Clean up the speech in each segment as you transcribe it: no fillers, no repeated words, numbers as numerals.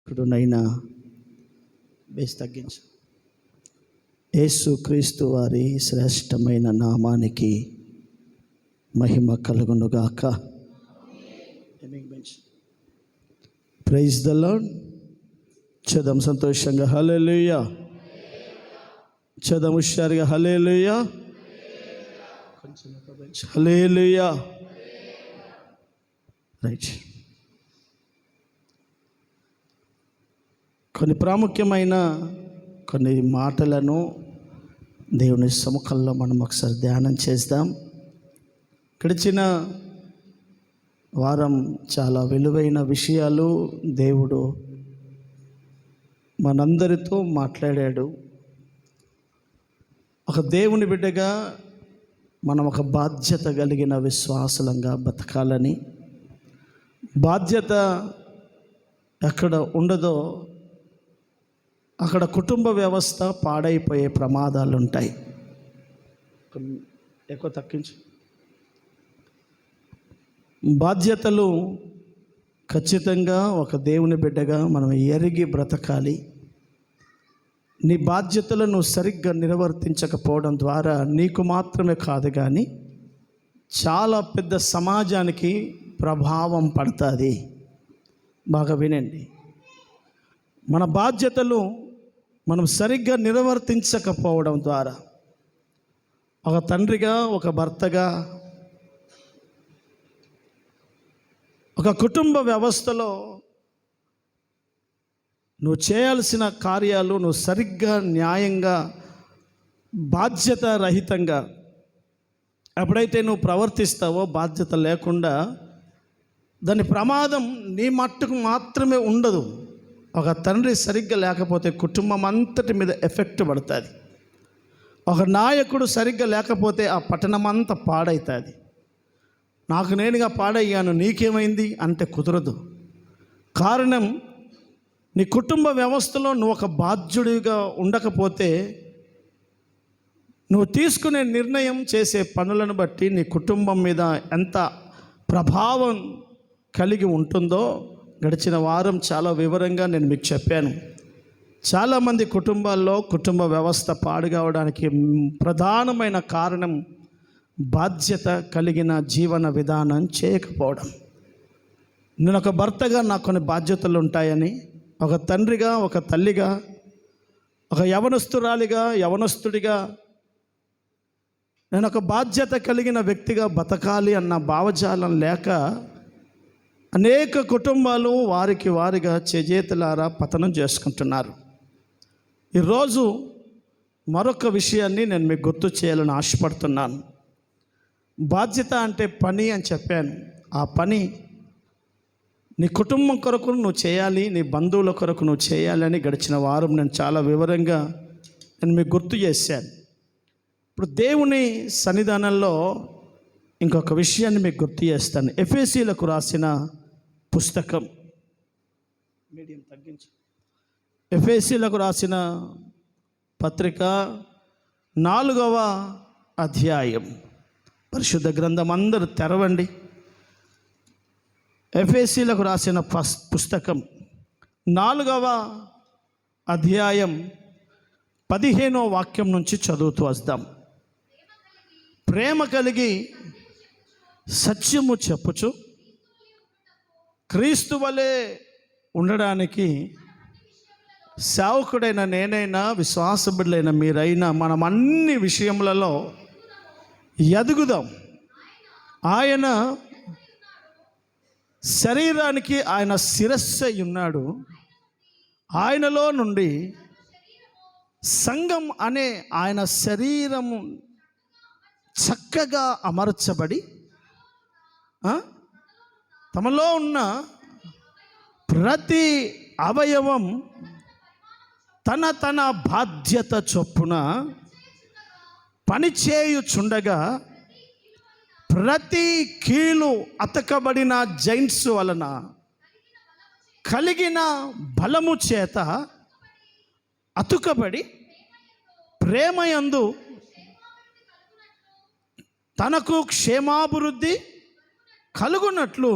ఇప్పుడునైనా base తగ్గించు. యేసు క్రీస్తు వారి శ్రేష్టమైన నామానికి మహిమ కలుగునుగాక. Praise the lord. చదం సంతోషంగా హల్లెలూయా. చదం హుషారుగా హల్లెలూయా. హల్లెలూయా. రైట్. కొన్ని ప్రాముఖ్యమైన కొన్ని మాటలను దేవుని సముఖంలో మనం ఒకసారి ధ్యానం చేద్దాం. గడిచిన వారం చాలా విలువైన విషయాలు దేవుడు మనందరితో మాట్లాడాడు. ఒక దేవుని బిడ్డగా మనం ఒక బాధ్యత కలిగిన విశ్వాసులంగా బతకాలని, బాధ్యత ఎక్కడ ఉండదో అక్కడ కుటుంబ వ్యవస్థ పాడైపోయే ప్రమాదాలు ఉంటాయి. ఎక్కువ తగ్గించు. బాధ్యతలు ఖచ్చితంగా ఒక దేవుని బిడ్డగా మనం ఎరిగి బ్రతకాలి. నీ బాధ్యతలను సరిగ్గా నిర్వర్తించకపోవడం ద్వారా నీకు మాత్రమే కాదు కానీ చాలా పెద్ద సమాజానికి ప్రభావం పడుతుంది. బాగా వినండి. మన బాధ్యతలు మనం సరిగ్గా నిర్వర్తించకపోవడం ద్వారా ఒక తండ్రిగా, ఒక భర్తగా, ఒక కుటుంబ వ్యవస్థలో నువ్వు చేయాల్సిన కార్యాలు నువ్వు సరిగ్గా, న్యాయంగా, బాధ్యత రహితంగా ఎప్పుడైతే నువ్వు ప్రవర్తిస్తావో, బాధ్యత లేకుండా, దాని ప్రమాదం నీ మట్టుకు మాత్రమే ఉండదు. ఒక తండ్రి సరిగ్గా లేకపోతే కుటుంబం అంతటి మీద ఎఫెక్ట్ పడుతుంది. ఒక నాయకుడు సరిగ్గా లేకపోతే ఆ పట్టణం అంతా పాడవుతుంది. నాకు నేనుగా పాడయ్యాను, నీకేమైంది అంటే కుదరదు. కారణం, నీ కుటుంబ వ్యవస్థలో నువ్వు ఒక బాధ్యుడిగా ఉండకపోతే నువ్వు తీసుకునే నిర్ణయం, చేసే పనులను బట్టి నీ కుటుంబం మీద ఎంత ప్రభావం కలిగి ఉంటుందో గడిచిన వారం చాలా వివరంగా నేను మీకు చెప్పాను. చాలామంది కుటుంబాల్లో కుటుంబ వ్యవస్థ పాడు కావడానికి ప్రధానమైన కారణం బాధ్యత కలిగిన జీవన విధానం చేయకపోవడం. నేను ఒక భర్తగా నాకు కొన్ని బాధ్యతలు ఉంటాయని, ఒక తండ్రిగా, ఒక తల్లిగా, ఒక యవనస్తురాలిగా, యవనస్తుడిగా నేను ఒక బాధ్యత కలిగిన వ్యక్తిగా బతకాలి అన్న భావజాలం లేక అనేక కుటుంబాలు వారిగా చేజేతులారా పతనం చేసుకుంటున్నారు. ఈరోజు మరొక విషయాన్ని నేను మీకు గుర్తు చేయాలని ఆశపడుతున్నాను. బాధ్యత అంటే పని అని చెప్పాను. ఆ పని నీ కుటుంబం కొరకు నువ్వు చేయాలి, నీ బంధువుల కొరకు నువ్వు చేయాలని గడిచిన వారం నేను చాలా వివరంగా నేను మీకు గుర్తు చేశాను. ఇప్పుడు దేవుని సన్నిధానంలో ఇంకొక విషయాన్ని మీకు గుర్తు చేస్తాను. ఎఫెసీలకు రాసిన పుస్తకం, మీడియం తగ్గించు. ఎఫెసీలకు రాసిన పత్రిక 4వ అధ్యాయం. పరిశుద్ధ గ్రంథం అందరూ తెరవండి. ఎఫెసీలకు రాసిన పుస్తకం 4వ అధ్యాయం 15వ వాక్యం నుంచి చదువుతూ వద్దాం. ప్రేమ కలిగి సత్యము చెప్పుచు క్రీస్తు వలె ఉండడానికి సేవకుడైన నేనైనా, విశ్వాసబుడైన మీరైనా మనం అన్ని విషయములలో ఎదుగుదాం. ఆయన శరీరానికి ఆయన శిరస్సు అయి ఉన్నాడు. ఆయనలో నుండి సంఘం అనే ఆయన శరీరము చక్కగా అమర్చబడి తమలో ఉన్న ప్రతి అవయవం తన బాధ్యత చొప్పున పనిచేయుచుండగా ప్రతి కీలు అతకబడిన జైంట్స్ వలన కలిగిన బలము చేత అతుకబడి ప్రేమయందు తనకు క్షేమాభివృద్ధి కలుగునట్లు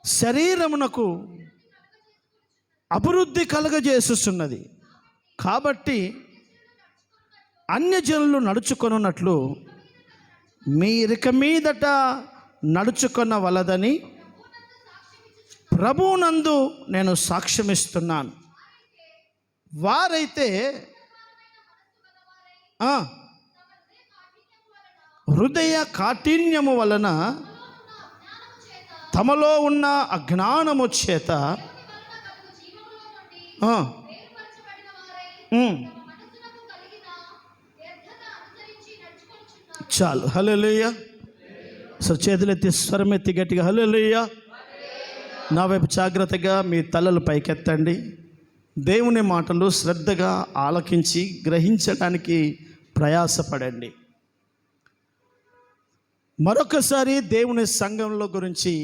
శరీరమునకు అభివృద్ధి కలుగజేస్తున్నది. కాబట్టి అన్యజనులు నడుచుకొనున్నట్లు మీరిక మీదట నడుచుకొనవలదని ప్రభువునందు నేను సాక్ష్యమిస్తున్నాను. వారైతే హృదయ కాఠిన్యము వలన తమలో ఉన్న అజ్ఞానము చేత చాలు. హల్లెలూయా. సో చేతులెత్తి స్వరమెత్తి గట్టిగా హల్లెలూయా. నా వైపు జాగ్రత్తగా మీ తలలు పైకెత్తండి. దేవుని మాటలు శ్రద్ధగా ఆలకించి గ్రహించడానికి ప్రయాసపడండి. మరొకసారి దేవుని సంఘంలో గురించి,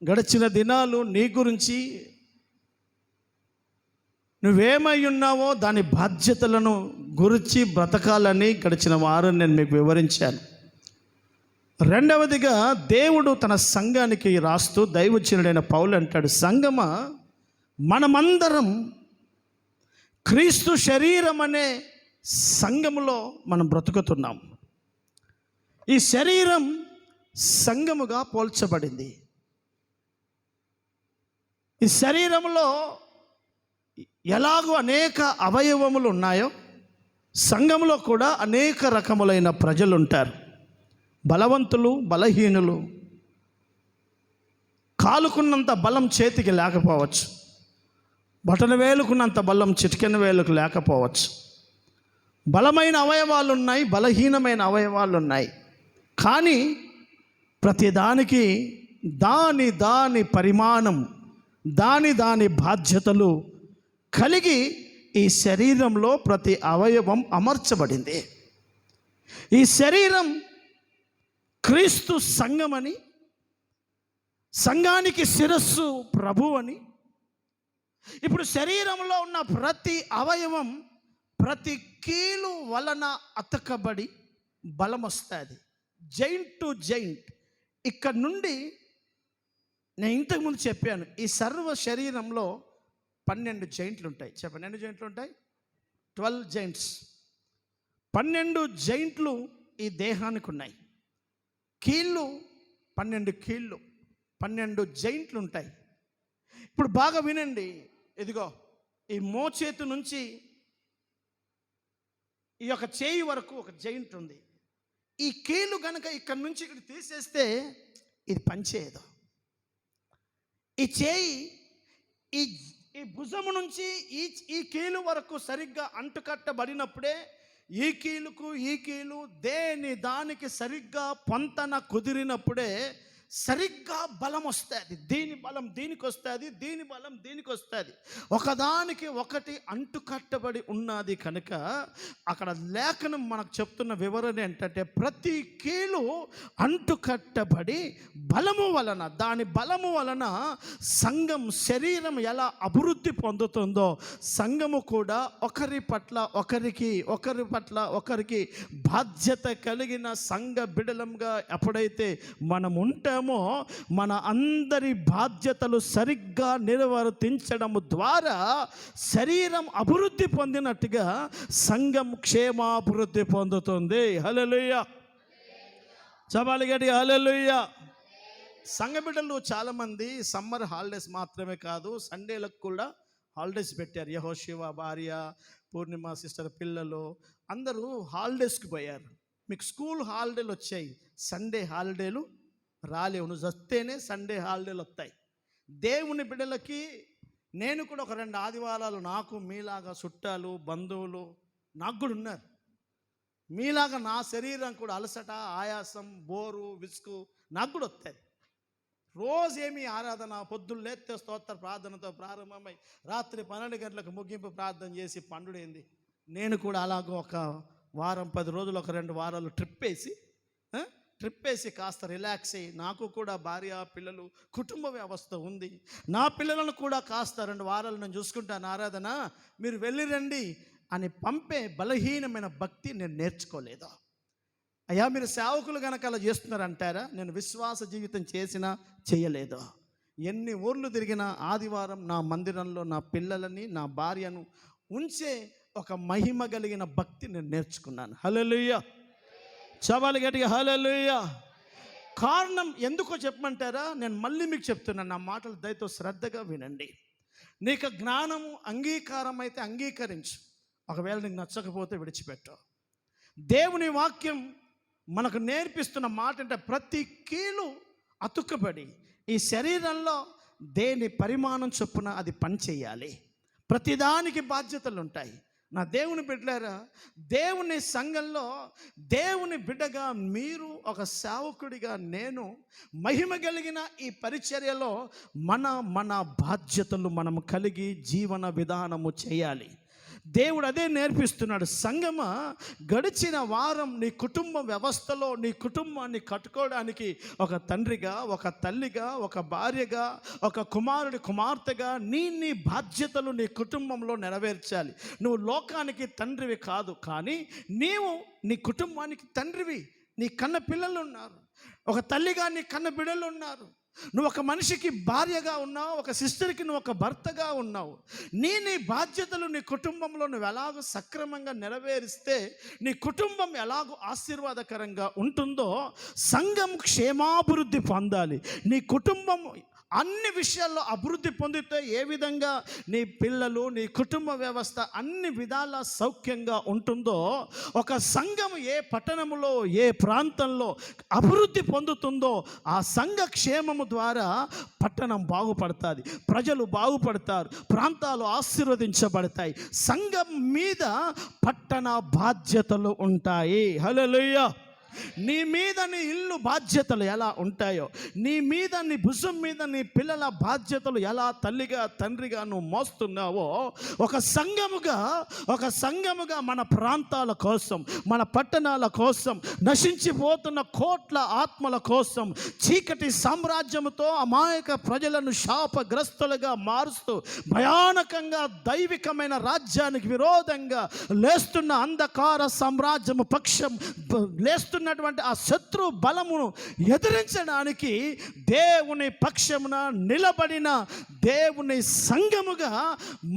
గడిచిన దినాలు నీ గురించి, నువ్వేమై ఉన్నావో దాని బాధ్యతలను గురించి బ్రతకాలని గడిచిన వారం నేను మీకు వివరించాను. రెండవదిగా దేవుడు తన సంఘానికి రాస్తూ దైవజనుడైన పౌలు అంటాడు, సంఘమా, మనమందరం క్రీస్తు శరీరం అనే సంఘములో మనం బ్రతుకుతున్నాం. ఈ శరీరం సంఘముగా పోల్చబడింది. ఈ శరీరంలో ఎలాగో అనేక అవయవములు ఉన్నాయో సంఘంలో కూడా అనేక రకములైన ప్రజలు ఉంటారు. బలవంతులు, బలహీనులు. కాలుకున్నంత బలం చేతికి లేకపోవచ్చు, బటన వేలుకున్నంత బలం చిటికెన వేలుకు లేకపోవచ్చు. బలమైన అవయవాలు ఉన్నాయి, బలహీనమైన అవయవాలు ఉన్నాయి. కానీ ప్రతిదానికి దాని పరిమాణం, దాని బాధ్యతలు కలిగి ఈ శరీరంలో ప్రతి అవయవం అమర్చబడింది. ఈ శరీరం క్రీస్తు సంఘమని, సంఘానికి శిరస్సు ప్రభు అని. ఇప్పుడు శరీరంలో ఉన్న ప్రతి అవయవం ప్రతి కీలు వలన అతకబడి బలం వస్తుంది. Giant to giant. ఇక్కడ నుండి నేను ఇంతకుముందు చెప్పాను, ఈ సర్వ శరీరంలో 12 జైంట్లు ఉంటాయి. చెప్పండి, ఎన్ని జైంట్లు ఉంటాయి? 12 జైంట్స్. 12 జైంట్లు ఈ దేహానికి ఉన్నాయి. కీళ్ళు 12 కీళ్ళు, 12 జైంట్లు ఉంటాయి. ఇప్పుడు బాగా వినండి. ఇదిగో ఈ మోచేతు నుంచి ఈ యొక్క చేయి వరకు ఒక జైంట్ ఉంది. ఈ కీళ్ళు కనుక ఇక్కడ నుంచి ఇక్కడ తీసేస్తే ఇది పనిచేయదు. ఈ చేయి ఈ భుజము నుంచి ఈ కీలు వరకు సరిగ్గా అంటుకట్టబడినప్పుడే ఈ కీలు దానికి సరిగ్గా పొంతన కుదిరినప్పుడే సరిగ్గా బలం వస్తుంది. దీని బలం దీనికి వస్తుంది, దీని బలం దీనికి వస్తుంది. ఒకదానికి ఒకటి అంటుకట్టబడి ఉన్నది కనుక అక్కడ లేఖనం మనకు చెప్తున్న వివరణ ఏంటంటే, ప్రతి కీలు అంటుకట్టబడి దాని బలము వలన సంఘం శరీరం ఎలా అభివృద్ధి పొందుతుందో సంఘము కూడా ఒకరి పట్ల ఒకరికి బాధ్యత కలిగిన సంఘ బిడలంగా ఎప్పుడైతే మనం ఉంటామో, మన అందరి బాధ్యతలు సరిగ్గా నిర్వర్తించడం ద్వారా శరీరం అభివృద్ధి పొందినట్టుగా సంఘం క్షేమాభివృద్ధి పొందుతుంది. హల్లెలూయా. చపాలి గట్టిగా హల్లెలూయా. సంఘ బిడ్డలు చాలామంది సమ్మర్ హాలిడేస్ మాత్రమే కాదు, సండేలకు కూడా హాలిడేస్ పెట్టారు. యెహోషువ భార్య, పూర్ణిమ సిస్టర్ పిల్లలు అందరూ హాలిడేస్కి పోయారు. మీకు స్కూల్ హాలిడేలు వచ్చాయి, సండే హాలిడేలు రాలేవు. నువ్వు వస్తేనే సండే హాలిడేలు వస్తాయి. దేవుని బిడ్డలకి నేను కూడా ఒక 2 ఆదివారాలు, నాకు మీలాగా చుట్టాలు బంధువులు నాకు కూడా ఉన్నారు. మీలాగా నా శరీరం కూడా అలసట, ఆయాసం, బోరు, విసుగు నాకు కూడా వస్తాయి. రోజేమీ ఆరాధన, పొద్దున్న లేస్తే స్తోత్ర ప్రార్థనతో ప్రారంభమై రాత్రి 12 గంటలకు ముగింపు ప్రార్థన చేసి పండుడైంది. నేను కూడా అలాగో ఒక వారం 10 రోజులు, ఒక 2 వారాలు ట్రిప్ వేసి కాస్త రిలాక్స్ అయ్యి, నాకు కూడా భార్య, పిల్లలు, కుటుంబ వ్యవస్థ ఉంది. నా పిల్లలను కూడా కాస్త 2 వారాలు నేను చూసుకుంటాను, ఆరాధన మీరు వెళ్ళి రండి అని పంపే బలహీనమైన భక్తి నేను నేర్చుకోలేదు. అయ్యా మీరు సేవకులు కనుక అలా చేస్తున్నారంటారా? నేను విశ్వాస జీవితం చేసినా చేయలేదు. ఎన్ని ఊర్లు తిరిగినా ఆదివారం నా మందిరంలో నా పిల్లలని నా భార్యను ఉంచే ఒక మహిమ కలిగిన భక్తి నేను నేర్చుకున్నాను. హల్లెలూయా, చవాలి గట్టిగా హల్లెలూయా. కారణం ఎందుకో చెప్పమంటారా? నేను మళ్ళీ మీకు చెప్తున్నాను, నా మాటలు దయతో శ్రద్ధగా వినండి. నీకు జ్ఞానము అంగీకారం అయితే అంగీకరించు, ఒకవేళ నీకు నచ్చకపోతే విడిచిపెట్టు. దేవుని వాక్యం మనకు నేర్పిస్తున్న మాట అంటే ప్రతి కీలు అతుక్కబడి ఈ శరీరంలో దేని పరిమాణం చొప్పున అది పని చేయాలి. ప్రతిదానికి బాధ్యతలు ఉంటాయి. నా దేవుని బిడ్డలారా, దేవుని సంఘంలో దేవుని బిడ్డగా మీరు, ఒక సేవకుడిగా నేను, మహిమ కలిగిన ఈ పరిచర్యలో మన బాధ్యతలు మనము కలిగి జీవన విధానము చేయాలి. దేవుడు అదే నేర్పిస్తున్నాడు. సంగమ, గడిచిన వారం నీ కుటుంబ వ్యవస్థలో నీ కుటుంబాన్ని కట్టుకోవడానికి ఒక తండ్రిగా, ఒక తల్లిగా, ఒక భార్యగా, ఒక కుమారుడి కుమార్తెగా నీ బాధ్యతలు నీ కుటుంబంలో నెరవేర్చాలి. నువ్వు లోకానికి తండ్రివి కాదు, కానీ నీవు నీ కుటుంబానికి తండ్రివి. నీ కన్న పిల్లలు ఉన్నారు, ఒక తల్లిగా నీ కన్న బిడ్డలు ఉన్నారు. నువ్వు ఒక మనిషికి భార్యగా ఉన్నావు, ఒక సిస్టర్కి నువ్వు ఒక భర్తగా ఉన్నావు. నీ బాధ్యతలు నీ కుటుంబంలో నువ్వు ఎలాగో సక్రమంగా నెరవేరిస్తే నీ కుటుంబం ఎలాగో ఆశీర్వాదకరంగా ఉంటుందో సంఘం క్షేమాభివృద్ధి పొందాలి. నీ కుటుంబం అన్ని విషయాల్లో అభివృద్ధి పొందితే ఏ విధంగా నీ పిల్లలు, నీ కుటుంబ వ్యవస్థ అన్ని విధాల సౌఖ్యంగా ఉంటుందో, ఒక సంఘం ఏ పట్టణంలో ఏ ప్రాంతంలో అభివృద్ధి పొందుతుందో ఆ సంఘ క్షేమము ద్వారా పట్టణం బాగుపడుతుంది, ప్రజలు బాగుపడతారు, ప్రాంతాలు ఆశీర్వదించబడతాయి. సంఘం మీద పట్టణ బాధ్యతలు ఉంటాయి. హల్లెలూయా. నీ మీద నీ ఇల్లు బాధ్యతలు ఎలా ఉంటాయో, నీ మీద నీ భుజం మీద నీ పిల్లల బాధ్యతలు ఎలా తల్లిగా తండ్రిగా నువ్వు మోస్తున్నావో, ఒక సంఘముగా మన ప్రాంతాల కోసం, మన పట్టణాల కోసం, నశించిపోతున్న కోట్ల ఆత్మల కోసం, చీకటి సామ్రాజ్యముతో అమాయక ప్రజలను శాపగ్రస్తులుగా మారుస్తూ భయానకంగా దైవికమైన రాజ్యానికి విరోధంగా లేస్తున్న అంధకార సామ్రాజ్యము పక్షం లేస్తున్నటువంటి ఆ శత్రు బలమును ఎదిరించడానికి దేవుని పక్షమున నిలబడిన దేవుని సంఘముగా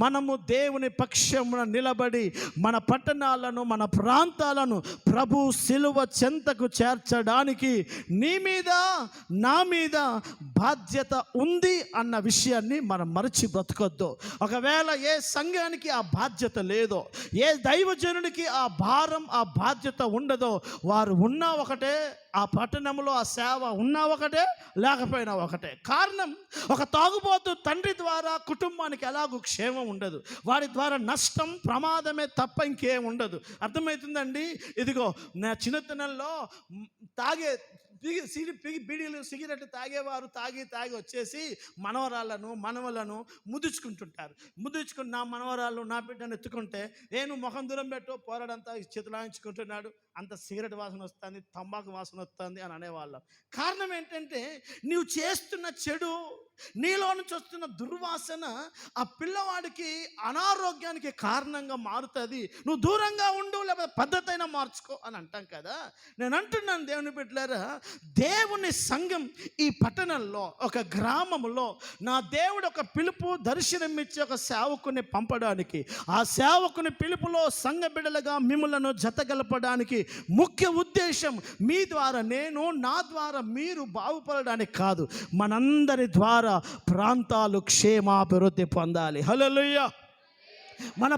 మనము దేవుని పక్షమున నిలబడి మన పట్టణాలను, మన ప్రాంతాలను ప్రభు శిలువ చెంతకు చేర్చడానికి నీ మీద నా మీద బాధ్యత ఉంది అన్న విషయాన్ని మనం మరచి బ్రతకొద్దు. ఒకవేళ ఏ సంఘానికి ఆ బాధ్యత లేదో, ఏ దైవజనుడికి ఆ భారం ఆ బాధ్యత ఉండదో, వారు ఉన్నా ఒకటే, ఆ పట్టణంలో ఆ సేవ ఉన్నా ఒకటే, లేకపోయినా ఒకటే. కారణం, ఒక తాగుబోతు తండ్రి ద్వారా కుటుంబానికి ఎలాగూ క్షేమం ఉండదు, వాడి ద్వారా నష్టం ప్రమాదమే తప్ప ఇంకేం ఉండదు. అర్థమవుతుందండి? ఇదిగో నా చిన్నతనంలో బీడీలు సిగరెట్ తాగేవారు తాగి వచ్చేసి మనవలను ముదుచుకుంటుంటారు. ముదుచుకుని నా మనవరాళ్ళు నా బిడ్డను ఎత్తుకుంటే నేను ముఖం దూరం పెట్టు పోరాడంతా చితలాయించుకుంటున్నాడు, అంత సిగరెట్ వాసన వస్తుంది, తంబాకు వాసన వస్తుంది అని అనేవాళ్ళం. కారణం ఏంటంటే నీవు చేస్తున్న చెడు, నీలో నుంచి వస్తున్న దుర్వాసన ఆ పిల్లవాడికి అనారోగ్యానికి కారణంగా మారుతుంది. నువ్వు దూరంగా ఉండు, లేకపోతే పద్ధతి అయినా మార్చుకో అని అంటాం కదా. నేను అంటున్నాను దేవుని బిడ్డలారా, దేవుని సంఘం ఈ పట్టణంలో, ఒక గ్రామంలో నా దేవుడు ఒక పిలుపు దర్శనమిచ్చి ఒక సేవకుని పంపడానికి, ఆ సేవకుని పిలుపులో సంఘ బిడ్డలుగా మిమ్మలను జతగలపడానికి ముఖ్య ఉద్దేశం మీ ద్వారా నేను, నా ద్వారా మీరు బాగుపడడానికి కాదు, మనందరి ద్వారా ప్రాంతాలు క్షేమాభివృద్ధి పొందాలి. హల్లెలూయా. మన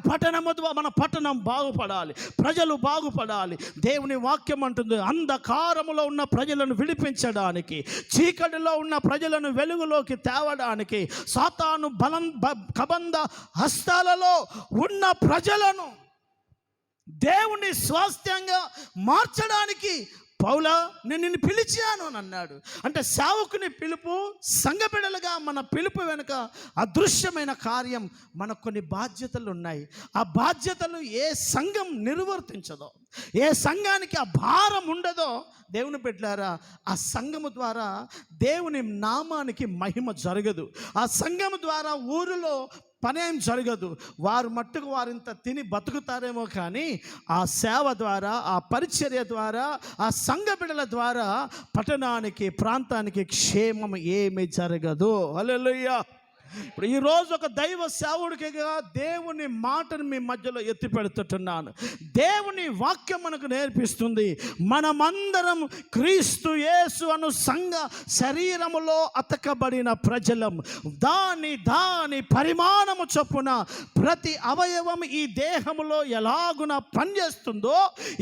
పట్టణం బాగుపడాలి, ప్రజలు బాగుపడాలి. దేవుని వాక్యం అంటుంది, అంధకారములో ఉన్న ప్రజలను విడిపించడానికి, చీకటిలో ఉన్న ప్రజలను వెలుగులోకి తేవడానికి, సాతాను కబంధ హస్తాలలో ఉన్న ప్రజలను దేవుని స్వాస్థ్యంగా మార్చడానికి పౌలా నేను నిన్ను పిలిచాను అని అన్నాడు. అంటే సేవకుని పిలుపు, సంఘ బిడ్డలుగా మన పిలుపు వెనుక అదృశ్యమైన కార్యం, మనకు కొన్ని బాధ్యతలు ఉన్నాయి. ఆ బాధ్యతలు ఏ సంఘం నిర్వర్తించదో, ఏ సంఘానికి ఆ భారం ఉండదో, దేవుని బిడ్డలారా, ఆ సంఘము ద్వారా దేవుని నామానికి మహిమ జరగదు. ఆ సంఘము ద్వారా ఊరిలో పని ఏం జరగదు. వారు మట్టుకు వారింత తిని బతుకుతారేమో, కానీ ఆ సేవ ద్వారా, ఆ పరిచర్య ద్వారా, ఆ సంఘ బిడ్డల ద్వారా పట్టణానికి, ప్రాంతానికి క్షేమం ఏమీ జరగదు. హల్లెలూయా. ఇప్పుడు ఈరోజు ఒక దైవ సేవకుడిగా దేవుని మాటను మీ మధ్యలో ఎత్తి పెడుతున్నాను. దేవుని వాక్యం మనకు నేర్పిస్తుంది, మనమందరం క్రీస్తు యేసు అను సంఘ శరీరములో అతకబడిన ప్రజలం. దాని పరిమాణము చొప్పున ప్రతి అవయవం ఈ దేహములో ఎలాగున పనిచేస్తుందో,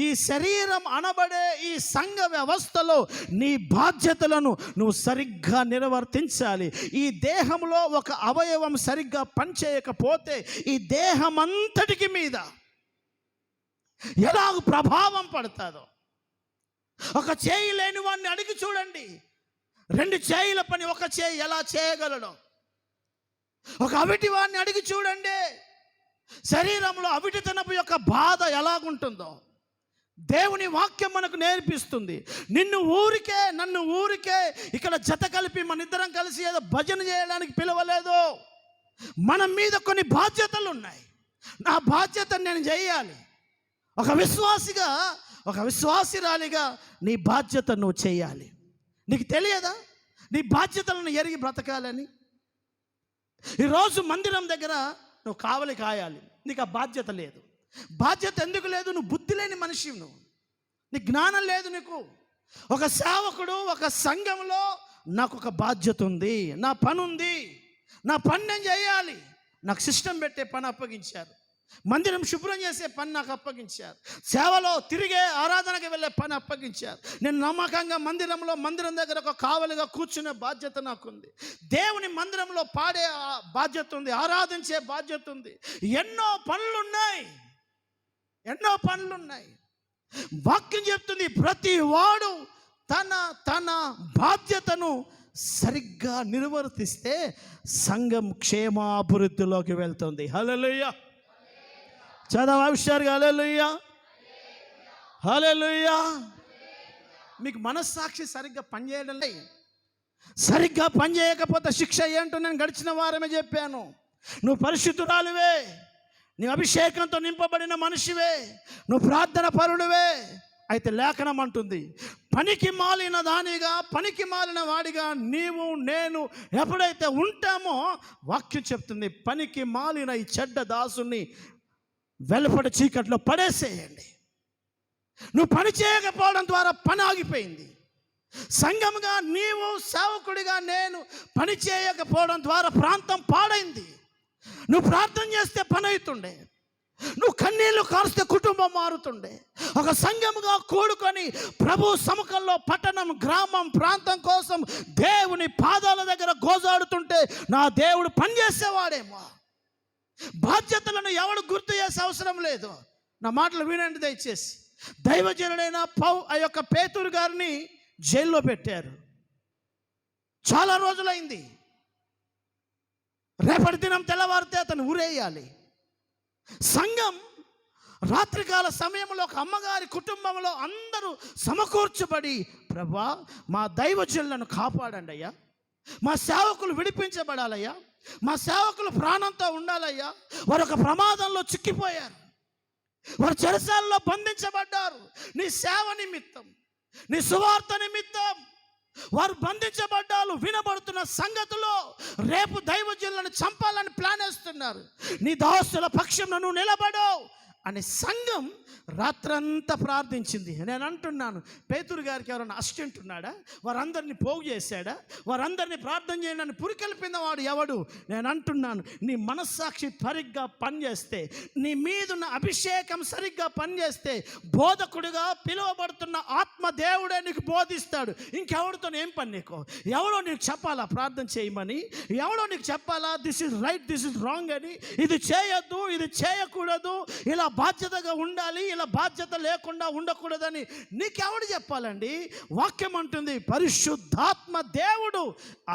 ఈ శరీరం అనబడే ఈ సంఘ వ్యవస్థలో నీ బాధ్యతలను నువ్వు సరిగ్గా నిర్వర్తించాలి. ఈ దేహంలో ఒక అవయవం సరిగ్గా పనిచేయకపోతే ఈ దేహమంతటికి మీద ఎలాగ ప్రభావం పడుతుందో. ఒక చేయి లేని వాడిని అడిగి చూడండి, 2 చేయిల పని ఒక చేయి ఎలా చేయగలడు? ఒక అవిటి వాడిని అడిగి చూడండి, శరీరంలో అవిటితనపు యొక్క బాధ ఎలాగుంటుందో. దేవుని వాక్యం మనకు నేర్పిస్తుంది. నన్ను ఊరికే ఇక్కడ జత కలిపి మన ఇద్దరం కలిసి ఏదో భజన చేయడానికి పిలవలేదు. మన మీద కొన్ని బాధ్యతలు ఉన్నాయి. నా బాధ్యతను నేను చేయాలి. ఒక విశ్వాసిగా, ఒక విశ్వాసిరాలిగా నీ బాధ్యత నువ్వు చేయాలి. నీకు తెలియదా నీ బాధ్యతలను ఎరిగి బ్రతకాలని? ఈరోజు మందిరం దగ్గర నువ్వు కావలి కాయాలి, నీకు ఆ బాధ్యత లేదు. బాధ్యత ఎందుకు లేదు? నువ్వు బుద్ధి లేని మనిషి, నీ జ్ఞానం లేదు నీకు. ఒక సేవకుడు ఒక సంఘంలో నాకు ఒక బాధ్యత ఉంది, నా పని ఉంది, నా పని నేను చేయాలి. నాకు సిస్టమ్ పెట్టే పని అప్పగించారు, మందిరం శుభ్రం చేసే పని నాకు అప్పగించారు, సేవలో తిరిగే ఆరాధనకి వెళ్ళే పని అప్పగించారు. నేను నమ్మకంగా మందిరం దగ్గర ఒక కావలిగా కూర్చునే బాధ్యత నాకుంది. దేవుని మందిరంలో పాడే బాధ్యత ఉంది, ఆరాధించే బాధ్యత ఉంది. ఎన్నో పనులున్నాయి. వాక్యం చెప్తుంది, ప్రతి వాడు తన బాధ్యతను సరిగ్గా నిర్వర్తిస్తే సంఘం క్షేమాభివృద్ధిలోకి వెళ్తుంది. హల్లెలూయా. చదవ హుషారుగా హల్లెలూయా, హల్లెలూయా. మీకు మనస్సాక్షి సరిగ్గా పనిచేయడం లేదు. సరిగ్గా పనిచేయకపోతే శిక్ష ఏంటో నేను గడిచిన వారమే చెప్పాను. నువ్వు పరిశుద్ధురాలివే, నీ అభిషేకంతో నింపబడిన మనిషివే, నువ్వు ప్రార్థన పరుడివే. అయితే లేఖనం అంటుంది, పనికి మాలిన దానిగా, పనికి మాలిన వాడిగా నీవు నేను ఎప్పుడైతే ఉంటామో, వాక్యం చెప్తుంది, పనికి మాలిన ఈ చెడ్డ దాసుని వెలుపటి చీకట్లో పడేసేయండి. నువ్వు పని చేయకపోవడం ద్వారా పని ఆగిపోయింది. సంఘముగా నీవు, సేవకుడిగా నేను పని చేయకపోవడం ద్వారా ప్రాంతం పాడైంది. నువ్వు ప్రార్థన చేస్తే పని అవుతుండే, నువ్వు కన్నీళ్లు కారుస్తే కుటుంబం మారుతుండే. ఒక సంఘముగా కూడుకొని ప్రభు సముఖంలో పట్టణం, గ్రామం, ప్రాంతం కోసం దేవుని పాదాల దగ్గర గోజాడుతుంటే నా దేవుడు పనిచేసేవాడేమో. బాధ్యతలను ఎవడు గుర్తు చేసే అవసరం లేదు. నా మాటలు వినండి దయచేసి. దైవజనుడైన ఆ యొక్క పేతురు గారిని జైల్లో పెట్టారు. చాలా రోజులైంది. రేపటి దినం తెల్లవారితే అతను ఊరేయాలి. సంఘం రాత్రికాల సమయంలో ఒక అమ్మగారి కుటుంబంలో అందరూ సమకూర్చబడి, ప్రభా మా దైవజనులను కాపాడండి అయ్యా, మా సేవకులు విడిపించబడాలయ్యా, మా సేవకులు ప్రాణంతో ఉండాలయ్యా. వారు ఒక ప్రమాదంలో చిక్కిపోయారు, వారు చెరసాలలో బంధించబడ్డారు. నీ సేవ నిమిత్తం, నీ సువార్త నిమిత్తం వారు బంధించబడ్డారు. వినబడుతున్న సంగతిలో రేపు దైవజనులను చంపాలని ప్లాన్ వేస్తున్నారు. నీ దాసుల పక్షంలో నువ్వు నిలబడవు అని సంఘం రాత్రంతా ప్రార్థించింది. నేను అంటున్నాను, పేతురు గారికి ఎవరైనా అసిస్టెంట్ ఉన్నాడా? వారందరినీ పోగు చేశాడా? వారందరినీ ప్రార్థన చేయడానికి పురికెళ్ళిపోయిన వాడు ఎవడు? నేను అంటున్నాను, నీ మనస్సాక్షి సరిగ్గా పనిచేస్తే, నీ మీదున్న అభిషేకం సరిగ్గా పనిచేస్తే, బోధకుడిగా పిలువబడుతున్న ఆత్మ దేవుడే నీకు బోధిస్తాడు. ఇంకెవరితో ఏం పని నీకు? ఎవడో నీకు చెప్పాలా ప్రార్థన చేయమని? ఎవడో నీకు చెప్పాలా this is right, this is wrong అని? ఇది చేయొద్దు, ఇది చేయకూడదు, ఇలా బాధ్యతగా ఉండాలి, ఇలా బాధ్యత లేకుండా ఉండకూడదని నీకెవడు చెప్పాలండి? వాక్యం అంటుంది, పరిశుద్ధాత్మ దేవుడు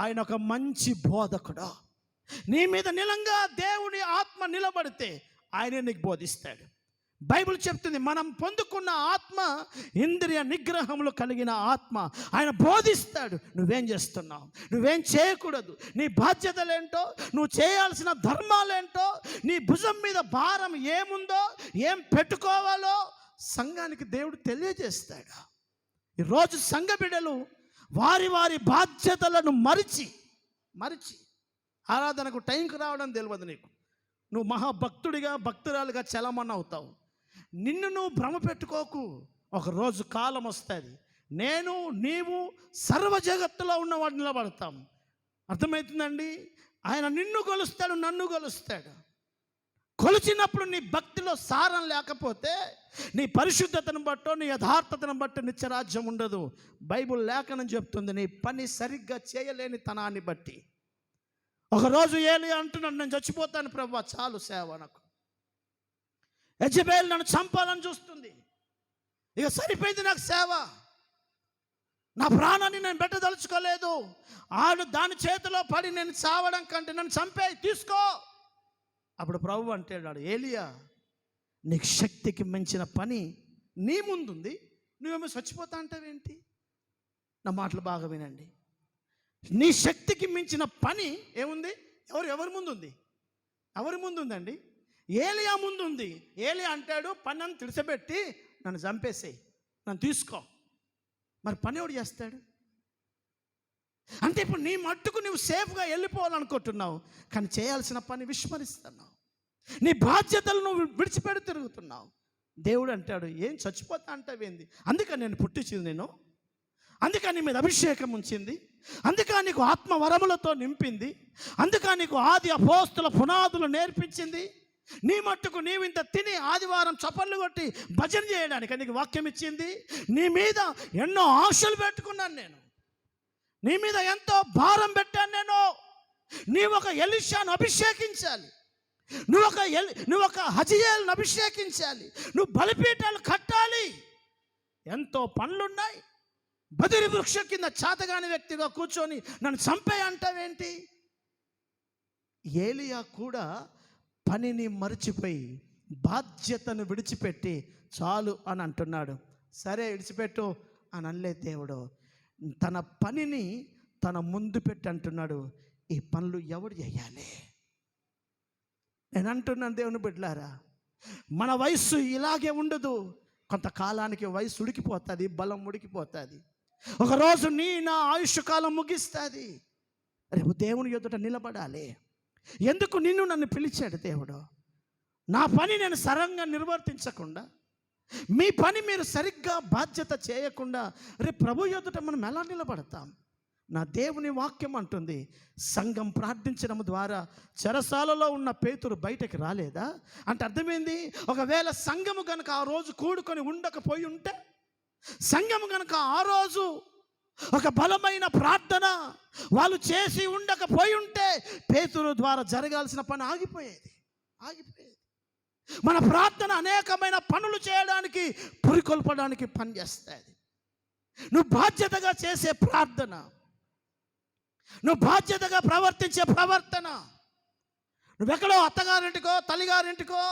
ఆయన ఒక మంచి బోధకుడు. నీ మీద నిలంగా దేవుని ఆత్మ నిలబడితే ఆయనే నీకు బోధిస్తాడు. బైబిల్ చెప్తుంది మనం పొందుకున్న ఆత్మ ఇంద్రియ నిగ్రహములు కలిగిన ఆత్మ. ఆయన బోధిస్తాడు నువ్వేం చేస్తున్నావు, నువ్వేం చేయకూడదు, నీ బాధ్యతలేంటో, నువ్వు చేయాల్సిన ధర్మాలేంటో, నీ భుజం మీద భారం ఏముందో, ఏం పెట్టుకోవాలో సంఘానికి దేవుడు తెలియజేస్తాడు. ఈరోజు సంఘ బిడ్డలు వారి వారి బాధ్యతలను మరిచి ఆరాధనకు టైంకి రావడం తెలియదు నీకు. నువ్వు మహాభక్తుడిగా భక్తురాలుగా చలమని అవుతావు. నిన్ను నువ్వు భ్రమ పెట్టుకోకు. ఒకరోజు కాలం వస్తుంది, నేను నీవు సర్వ జగత్తులో ఉన్నవాడు నిలబడతాం. అర్థమవుతుందండి? ఆయన నిన్ను కొలుస్తాడు, నన్ను కొలుస్తాడు. కొలిచినప్పుడు నీ భక్తిలో సారం లేకపోతే, నీ పరిశుద్ధతను బట్టో నీ యథార్థతను బట్టి నిత్యరాజ్యం ఉండదు. బైబిల్ లేఖనం చెప్తుంది, నీ పని సరిగ్గా చేయలేని తనాన్ని బట్టి. ఒకరోజు ఏలియా అంటున్నాడు, నేను చచ్చిపోతాను ప్రభువా, చాలు సేవ నాకు. యెజబెల్ నన్ను చంపాలని చూస్తుంది, ఇక సరిపోయింది నాకు సేవ, నా ప్రాణాన్ని నేను పెట్టదలుచుకోలేదు. దాని చేతిలో పడి నేను చావడం కంటే నన్ను చంపే తీసుకో. అప్పుడు ప్రభు అంటాడు, ఏలియా నీకు శక్తికి మించిన పని నీ ముందుంది, నువ్వేమో చచ్చిపోతా అంటావేంటి? నా మాటలు బాగా వినండి. నీ శక్తికి మించిన పని ఏముంది? ఎవరి ముందు ఉంది? ఎవరి ముందు ఉందండి? ఏలియా ముందు ఉంది. ఏలియా అంటాడు, పని నన్ను తిడిసబెట్టి నన్ను చంపేసేయి, నన్ను తీసుకో. మరి పని ఎవడు చేస్తాడు? అంటే ఇప్పుడు నీ మట్టుకు నువ్వు సేఫ్గా వెళ్ళిపోవాలనుకుంటున్నావు, కానీ చేయాల్సిన పని విస్మరిస్తున్నావు. నీ బాధ్యతలు నువ్వు విడిచిపెడి తిరుగుతున్నావు. దేవుడు అంటాడు, ఏం చచ్చిపోతా అంటావేంది? అందుకని నేను పుట్టించింది నేను, అందుకని మీద అభిషేకం ఉంచింది, అందుకని నీకు ఆత్మ వరములతో నింపింది, అందుకని నీకు ఆది అపోస్తుల పునాదులు నేర్పించింది. నీ మట్టుకు నీవింత తిని ఆదివారం చప్పట్లు కొట్టి భజన చేయడానికి నీకు వాక్యం ఇచ్చింది. నీ మీద ఎన్నో ఆశలు పెట్టుకున్నాను నేను, నీ మీద ఎంతో భారం పెట్టాను నేను. నీ ఒక ఎలీషాను అభిషేకించాలి, నువ్వు ఒక హజియేలును అభిషేకించాలి, నువ్వు బలిపీఠాలు కట్టాలి, ఎంతో పనులున్నాయి. బదిరి వృక్ష కింద చాతగాని వ్యక్తిగా కూర్చొని నన్ను చంపే అంటావేంటి? ఏలియా కూడా పనిని మర్చిపోయి బాధ్యతను విడిచిపెట్టి చాలు అని అంటున్నాడు. సరే విడిచిపెట్టు అని అనలే దేవుడు. తన పనిని తన ముందు పెట్టి అంటున్నాడు, ఈ పనులు ఎవడు చేయాలి? నేను అంటున్నాను దేవుని బిడ్డలారా, మన వయస్సు ఇలాగే ఉండదు. కొంతకాలానికి వయసు ఉడికిపోతుంది, బలం ఉడికిపోతుంది. ఒకరోజు నా ఆయుష్ కాలం ముగిస్తుంది. రేపు దేవుని ఎదుట నిలబడాలి. ఎందుకు నిన్ను నన్ను పిలిచాడు దేవుడు? నా పని నేను సరంగా నిర్వర్తించకుండా, మీ పని మీరు సరిగ్గా బాధ్యత చేయకుండా రేపు ప్రభు ఎదుట మనం ఎలా నిలబడతాం? నా దేవుని వాక్యం అంటుంది, సంఘం ప్రార్థించడం ద్వారా చెరసాలలో ఉన్న పేతురు బయటకు రాలేదా అంటే అర్థమైంది. ఒకవేళ సంఘము కనుక ఆ రోజు కూడుకొని ఉండకపోయి ఉంటే, సంఘము కనుక ఆ రోజు ఒక బలమైన ప్రార్థన వాళ్ళు చేసి ఉండకపోయి ఉంటే, పేతురు ద్వారా జరగాల్సిన పని ఆగిపోయేది. మన ప్రార్థన అనేకమైన పనులు చేయడానికి, పురికొల్పడానికి పనిచేస్తుంది. నువ్వు బాధ్యతగా చేసే ప్రార్థన, నువ్వు బాధ్యతగా ప్రవర్తించే ప్రవర్తన, నువ్వెక్కడో అత్తగారింటికో తల్లిగారింటికో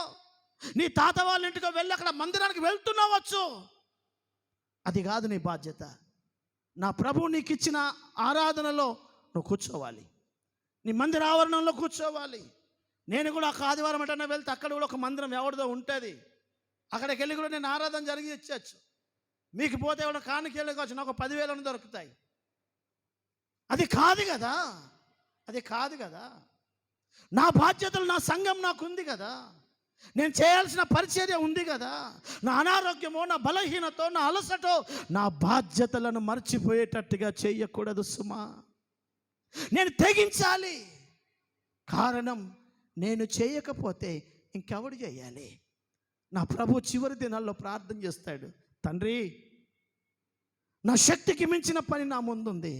నీ తాత వాళ్ళ ఇంటికో వెళ్ళి అక్కడ మందిరానికి వెళ్తున్నావచ్చు, అది కాదు నీ బాధ్యత. నా ప్రభువు నీకు ఇచ్చిన ఆరాధనలో నువ్వు కూర్చోవాలి, నీ మందిర ఆవరణంలో కూర్చోవాలి. నేను కూడా ఒక ఆదివారం ఎటన్నా వెళ్తే అక్కడ కూడా ఒక మందిరం ఎవరిదో ఉంటుంది, అక్కడికి వెళ్ళి కూడా నేను ఆరాధన జరిగి ఇచ్చచ్చు. మీకు పోతే కూడా కానికి వెళ్ళి నాకు 10,000 దొరుకుతాయి. అది కాదు కదా. నా బాధ్యతలు, నా సంఘం నాకు ఉంది కదా, నేను చేయాల్సిన పరిచర్య ఉంది కదా. నా అనారోగ్యమో, నా బలహీనతో, నా అలసటో నా బాధ్యతలను మర్చిపోయేటట్టుగా చేయకూడదు సుమా. నేను తెగించాలి. కారణం, నేను చేయకపోతే ఇంకెవడు చేయాలి? నా ప్రభు చివరి దినాల్లో ప్రార్థన చేస్తాడు, తండ్రి నా శక్తికి మించిన పని నా ముందుంది,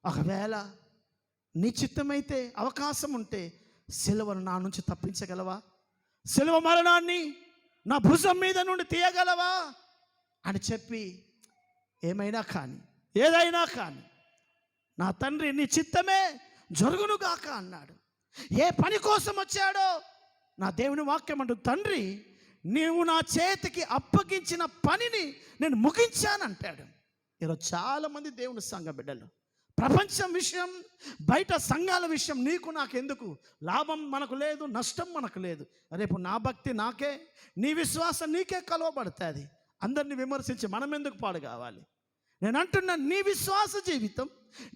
ఒకవేళ నీ చిత్తమైతే అవకాశం ఉంటే సిలువను నా నుంచి తప్పించగలవా? సిలువ మరణాన్ని నా భుజం మీద నుండి తీయగలవా అని చెప్పి, ఏమైనా కానీ ఏదైనా కానీ నా తండ్రి నీ చిత్తమే జరుగునుగాక అన్నాడు. ఏ పని కోసం వచ్చాడో నా దేవుని వాక్యం అంటూ, తండ్రి నీవు నా చేతికి అప్పగించిన పనిని నేను ముగించానంటాడు. ఈరోజు చాలామంది దేవుని సంఘ బిడ్డలు ప్రపంచం విషయం, బయట సంఘాల విషయం నీకు నాకెందుకు, లాభం మనకు లేదు, నష్టం మనకు లేదు. రేపు నా భక్తి నాకే, నీ విశ్వాసం నీకే కలవబడుతుంది. అందరిని విమర్శించి మనం ఎందుకు పాడు కావాలి? నేను అంటున్నా, నీ విశ్వాస జీవితం,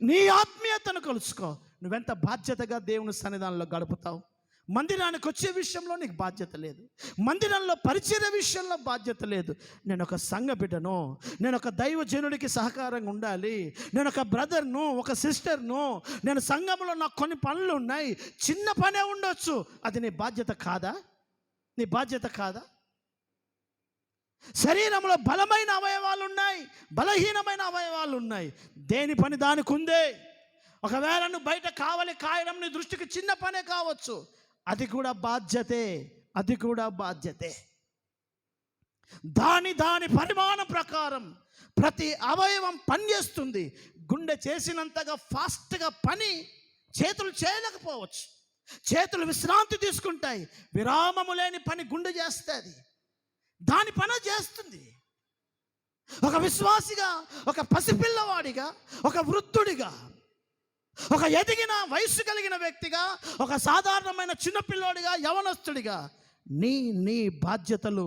నీ ఆత్మీయతను కలుసుకో. నువ్వెంత బాధ్యతగా దేవుని సన్నిధానంలో గడుపుతావు. మందిరానికి వచ్చే విషయంలో నీకు బాధ్యత లేదు, మందిరంలో పరిచర్య విషయంలో బాధ్యత లేదు. నేను ఒక సంఘ బిడ్డను, నేను ఒక దైవజనుడికి సహకారంగా ఉండాలి, నేను ఒక బ్రదర్ను, ఒక సిస్టర్ను, నేను సంఘంలో నాకు కొన్ని పనులు ఉన్నాయి, చిన్న పనే ఉండొచ్చు, అది నీ బాధ్యత కాదా? నీ బాధ్యత కాదా? శరీరంలో బలమైన అవయవాలు ఉన్నాయి, బలహీనమైన అవయవాలు ఉన్నాయి. దేని పని దానికి ఉందే. ఒకవేళ నువ్వు బయట కావలి కాయడం నీ దృష్టికి చిన్న పనే కావచ్చు, అది కూడా బాధ్యతే, అది కూడా బాధ్యతే. దాని పరిమాణం ప్రకారం ప్రతి అవయవం పనిచేస్తుంది. గుండె చేసినంతగా ఫాస్ట్గా పని చేతులు చేయలేకపోవచ్చు, చేతులు విశ్రాంతి తీసుకుంటాయి. విరామము లేని పని గుండె చేస్తుంది, దాని పని చేస్తుంది. ఒక విశ్వాసిగా, ఒక పసిపిల్లవాడిగా, ఒక వృద్ధుడిగా, ఒక ఎదిగిన వయస్సు కలిగిన వ్యక్తిగా, ఒక సాధారణమైన చిన్నపిల్లోడిగా, యవనస్తుడిగా నీ బాధ్యతలు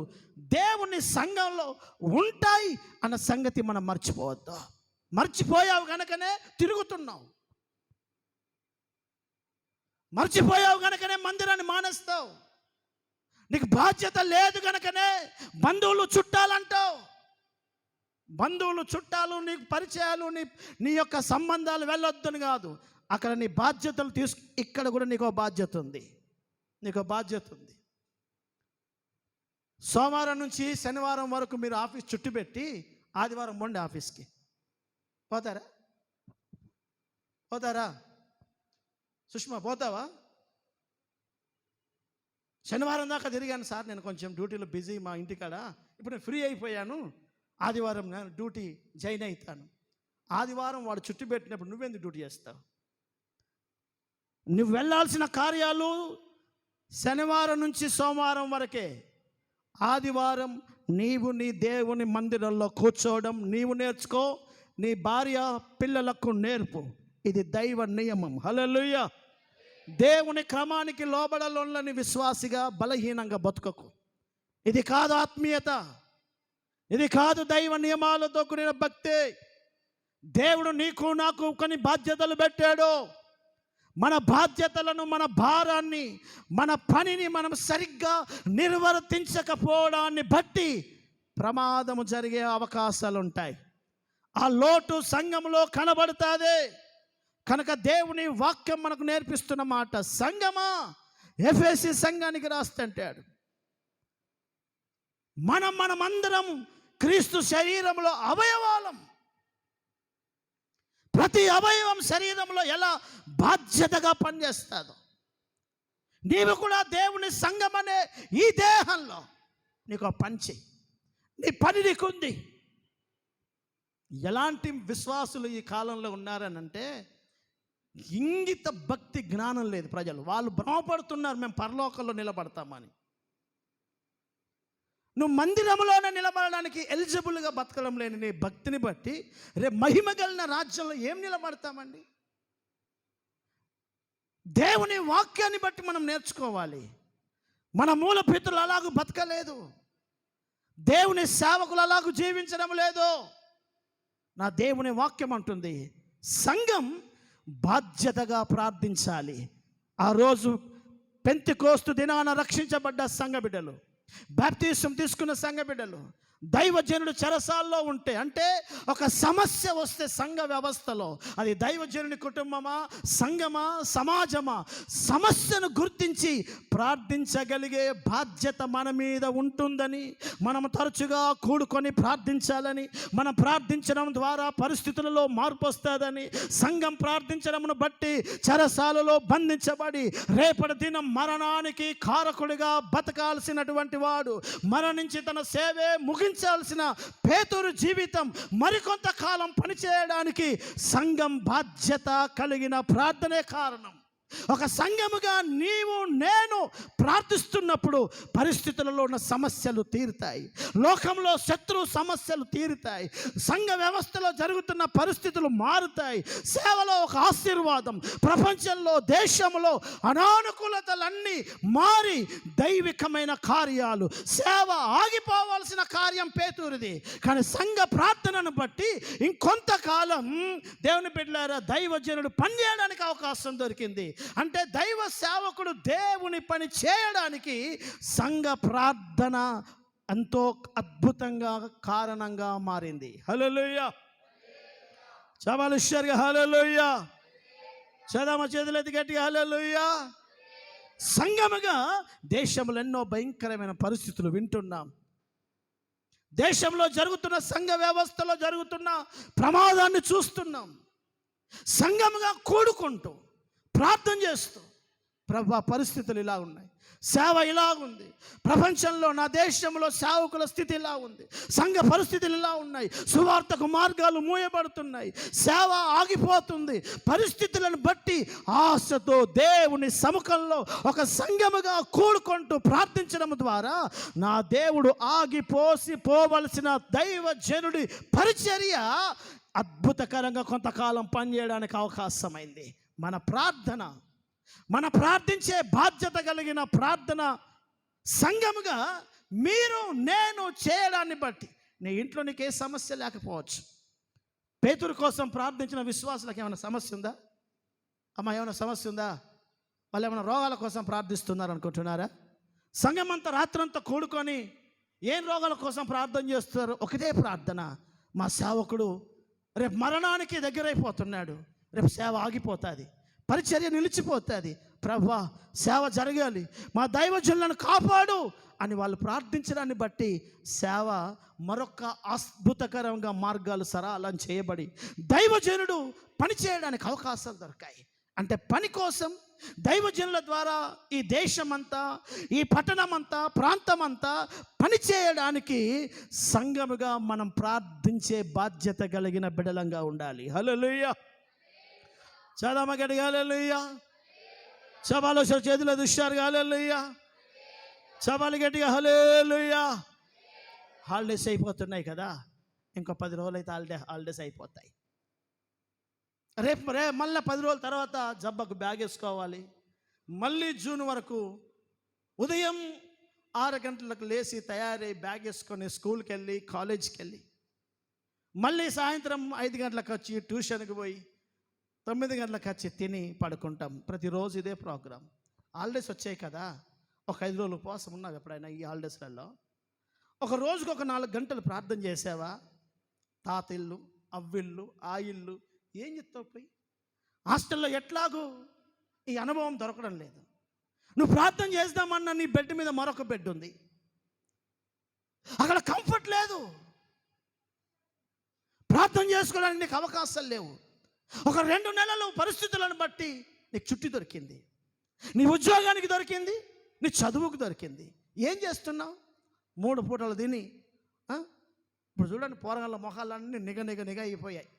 దేవుని సంఘంలో ఉంటాయి అన్న సంగతి మనం మర్చిపోవద్దు. మర్చిపోయావు గనుకనే తిరుగుతున్నావు, మర్చిపోయావు గనుకనే మందిరాన్ని మానేస్తావు. నీకు బాధ్యత లేదు కనుకనే బంధువులు చుట్టాలంటావు. బంధువులు చుట్టాలు, నీకు పరిచయాలు, నీ యొక్క సంబంధాలు వెళ్ళొద్దని కాదు. అక్కడ నీ బాధ్యతలు ఇక్కడ కూడా నీకు బాధ్యత ఉంది, నీకు బాధ్యత ఉంది. సోమవారం నుంచి శనివారం వరకు మీరు ఆఫీస్ చుట్టుపెట్టి ఆదివారం మొండి ఆఫీస్కి పోతారా? సుష్మా పోతావా? శనివారం దాకా తిరిగాను సార్, నేను కొంచెం డ్యూటీలో బిజీ మా ఇంటికాడ, ఇప్పుడు నేను ఫ్రీ అయిపోయాను, ఆదివారం నేను డ్యూటీ జాయిన్ అవుతాను. ఆదివారం వాడు చుట్టు పెట్టినప్పుడు నువ్వెందుకు డ్యూటీ చేస్తావు? నువ్వు వెళ్ళాల్సిన కార్యాలు శనివారం నుంచి సోమవారం వరకే. ఆదివారం నీవు నీ దేవుని మందిరంలో కూర్చోవడం నీవు నేర్చుకో, నీ భార్య పిల్లలకు నేర్పు. ఇది దైవ నియమం. హల్లెలూయా. దేవుని క్రమానికి లోబడలోని విశ్వాసిగా బలహీనంగా బతుకకు. ఇది కాదు ఆత్మీయత, ఇది కాదు దైవ నియమాలతో కూడిన భక్తి. దేవుడు నీకు నాకు కొన్ని బాధ్యతలు పెట్టాడు. మన బాధ్యతలను, మన భారాన్ని, మన పనిని మనం సరిగ్గా నిర్వర్తించకపోవడాన్ని బట్టి ప్రమాదము జరిగే అవకాశాలు ఉంటాయి. ఆ లోటు సంఘంలో కనబడుతుంది. కనుక దేవుని వాక్యం మనకు నేర్పిస్తున్న మాట, సంఘమా, ఎఫెసీ సంఘానికి రాస్తుంటాడు, మనమందరం క్రీస్తు శరీరంలో అవయవాలం. ప్రతి అవయవం శరీరంలో ఎలా బాధ్యతగా పనిచేస్తుందో, నీవు కూడా దేవుని సంఘం అనే ఈ దేహంలో నీకు పని చెయ్యి. నీ పని నీకుంది. ఎలాంటి విశ్వాసులు ఈ కాలంలో ఉన్నారనంటే, ఇంగిత భక్తి జ్ఞానం లేదు ప్రజలు. వాళ్ళు భ్రమపడుతున్నారు మేము పరలోకంలో నిలబడతామని. నువ్వు మందిరంలోనే నిలబడడానికి ఎలిజిబుల్గా బతకడం లేని నీ భక్తిని బట్టి రేపు మహిమ కలిగిన రాజ్యంలో ఏం నిలబడతామండి? దేవుని వాక్యాన్ని బట్టి మనం నేర్చుకోవాలి. మన మూల పితరులు అలాగూ బతకలేదు, దేవుని సేవకులు అలాగూ జీవించడం లేదు. నా దేవుని వాక్యం అంటుంది, సంఘం బాధ్యతగా ప్రార్థించాలి. ఆ రోజు పెంతెకోస్తు దినాన రక్షించబడ్డ సంఘ బిడ్డలు, బాప్తిసం తీసుకున్న సంఘ బిడ్డలు, దైవజనుడు చెరసాల్లో ఉంటే, అంటే ఒక సమస్య వస్తే సంఘ వ్యవస్థలో, అది దైవజనుని కుటుంబమా, సంఘమా, సమాజమా, సమస్యను గుర్తించి ప్రార్థించగలిగే బాధ్యత మన మీద ఉంటుందని, మనం తరచుగా కూడుకొని ప్రార్థించాలని, మనం ప్రార్థించడం ద్వారా పరిస్థితులలో మార్పు వస్తుందని, సంఘం ప్రార్థించడమును బట్టి చెరసాలలో బంధించబడి రేపటి దినం మరణానికి కారకుడిగా బతకాల్సినటువంటి వాడు, మరణించి తన సేవే ముగించాల్సిన పేతురు జీవితం మరికొంతకాలం పనిచేయడానికి సంఘం బాధ్యత కలిగిన ప్రార్థనే కారణం. ఒక సంఘముగా నీవు నేను ప్రార్థిస్తున్నప్పుడు పరిస్థితులలో ఉన్న సమస్యలు తీరుతాయి, లోకంలో శత్రు సమస్యలు తీరుతాయి, సంఘ వ్యవస్థలో జరుగుతున్న పరిస్థితులు మారుతాయి, సేవలో ఒక ఆశీర్వాదం, ప్రపంచంలో దేశంలో అనానుకూలతలన్నీ మారి దైవికమైన కార్యాలు, సేవ ఆగిపోవాల్సిన కార్యం పేతురిది. కానీ సంఘ ప్రార్థనను బట్టి ఇంకొంతకాలం దేవుని బిడ్డలారా దైవజనుడు పనిచేయడానికి అవకాశం దొరికింది. అంటే దైవ సేవకుడు దేవుని పని చేయడానికి సంఘ ప్రార్థన ఎంతో అద్భుతంగా కారణంగా మారింది. హల్లెలూయా, చవాలుషర్గా హల్లెలూయా, చదమ చేతులెత్తి గట్టిగా హల్లెలూయా. సంఘముగా దేశంలో ఎన్నో భయంకరమైన పరిస్థితులు వింటున్నాం. దేశంలో జరుగుతున్న సంఘ వ్యవస్థలో జరుగుతున్న ప్రమాదాన్ని చూస్తున్నాం. సంఘముగా కూడుకుంటూ ప్రార్థన చేస్తూ ప్రభా పరిస్థితులు ఇలా ఉన్నాయి, సేవ ఇలాగుంది, ప్రపంచంలో నా దేశంలో సేవకుల స్థితి ఇలా ఉంది, సంఘ పరిస్థితులు ఇలా ఉన్నాయి, సువార్తకు మార్గాలు మూయబడుతున్నాయి, సేవ ఆగిపోతుంది. పరిస్థితులను బట్టి ఆశతో దేవుని సముఖంలో ఒక సంఘముగా కూడుకుంటూ ప్రార్థించడం ద్వారా నా దేవుడు ఆగిపోసి పోవలసిన దైవజనుడి పరిచర్య అద్భుతకరంగా కొంతకాలం పనిచేయడానికి అవకాశమైంది. మన ప్రార్థించే బాధ్యత కలిగిన ప్రార్థన సంఘముగా మీరు నేను చేయడాన్ని బట్టి నీ ఇంట్లో నీకు ఏ సమస్య లేకపోవచ్చు. పేతురు కోసం ప్రార్థించిన విశ్వాసులకు ఏమైనా సమస్య ఉందా? అమ్మ ఏమైనా సమస్య ఉందా? వాళ్ళు ఏమైనా రోగాల కోసం ప్రార్థిస్తున్నారు అనుకుంటున్నారా? సంఘమంతా రాత్రంతా కూడుకొని ఏం రోగాల కోసం ప్రార్థన చేస్తున్నారు? ఒకటే ప్రార్థన, మా సేవకుడు రేపు మరణానికి దగ్గరైపోతున్నాడు, రేపు సేవ ఆగిపోతుంది, పరిచర్య నిలిచిపోతుంది, ప్రభువా సేవ జరగాలి, మా దైవజనులను కాపాడు అని వాళ్ళు ప్రార్థించడాన్ని బట్టి సేవ మరొక అద్భుతకరంగా మార్గాలు సరళం చేయబడి దైవజనుడు పని చేయడానికి అవకాశాలు దొరికాయి. అంటే పని కోసం దైవజనుల ద్వారా ఈ దేశమంతా, ఈ పట్టణమంతా, ప్రాంతమంతా పని చేయడానికి సంఘముగా మనం ప్రార్థించే బాధ్యత కలిగిన బిడలంగా ఉండాలి. హల్లెలూయా, చదమ గడిగా హల్లెలూయా, సభలో చేతుల దుష్టారుగా హల్లెలూయా, సభలు గట్టిగా హల్లెలూయా. హాలిడేస్ అయిపోతున్నాయి కదా, ఇంకో 10 రోజులు అయితే హాలిడేస్ అయిపోతాయి. రేపు మళ్ళీ 10 రోజుల తర్వాత జబ్బకు బ్యాగ్ వేసుకోవాలి. మళ్ళీ జూన్ వరకు ఉదయం 6 గంటలకు లేచి తయారై బ్యాగ్ వేసుకొని స్కూల్కి వెళ్ళి కాలేజీకి వెళ్ళి మళ్ళీ సాయంత్రం 5 గంటలకు వచ్చి ట్యూషన్కి పోయి 9 గంటలకు వచ్చి తిని పడుకుంటాం. ప్రతిరోజు ఇదే ప్రోగ్రాం. హాలిడేస్ వచ్చాయి కదా, ఒక 5 రోజులు ఉపవాసం ఉన్నావు ఎప్పుడైనా ఈ హాలిడేస్లలో? ఒక రోజుకు ఒక 4 గంటలు ప్రార్థన చేసావా? తాతిల్లు, అవ్విళ్ళు, ఆ ఇల్లు ఏం చెప్తావు? పోయి హాస్టల్లో ఎట్లాగూ ఈ అనుభవం దొరకడం లేదు. నువ్వు ప్రార్థన చేద్దామన్నా నీ బెడ్ మీద మరొక బెడ్ ఉంది, అక్కడ కంఫర్ట్ లేదు, ప్రార్థన చేసుకోవడానికి నీకు అవకాశాలు లేవు. ఒక 2 నెలలు పరిస్థితులను బట్టి నీకు చుట్టి దొరికింది, నీ ఉద్యోగానికి దొరికింది, నీ చదువుకు దొరికింది. ఏం చేస్తున్నావు? 3 పూటలు తిని ఇప్పుడు చూడండి పోరగాళ్ళ మొహాలన్నీ నిగ అయిపోయాయి.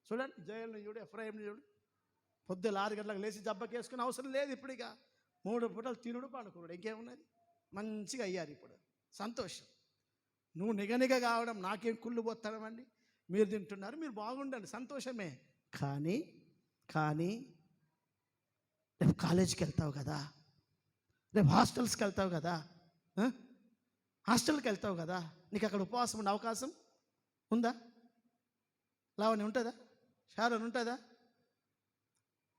చూడండి జయల్ని చూడు, ఎఫ్రాయిమ్ని చూడు, పొద్దున్న 6 గంటలకు లేచి జబ్బకేసుకునే అవసరం లేదు. ఇప్పుడు ఇక 3 పూటలు తినుడు పడుకున్నాడు, ఇంకేమున్నది? మంచిగా అయ్యారు ఇప్పుడు, సంతోషం. నువ్వు నిగ కావడం నాకేం కుళ్ళు పోతాడమండి, మీరు తింటున్నారు, మీరు బాగుండండి, సంతోషమే. కానీ రేపు కాలేజీకి వెళ్తావు కదా, రేపు హాస్టల్స్కి వెళ్తావు కదా, హాస్టల్కి వెళ్తావు కదా, నీకు అక్కడ ఉపవాసం ఉండే అవకాశం ఉందా? లావని ఉంటుందా? షారని ఉంటుందా?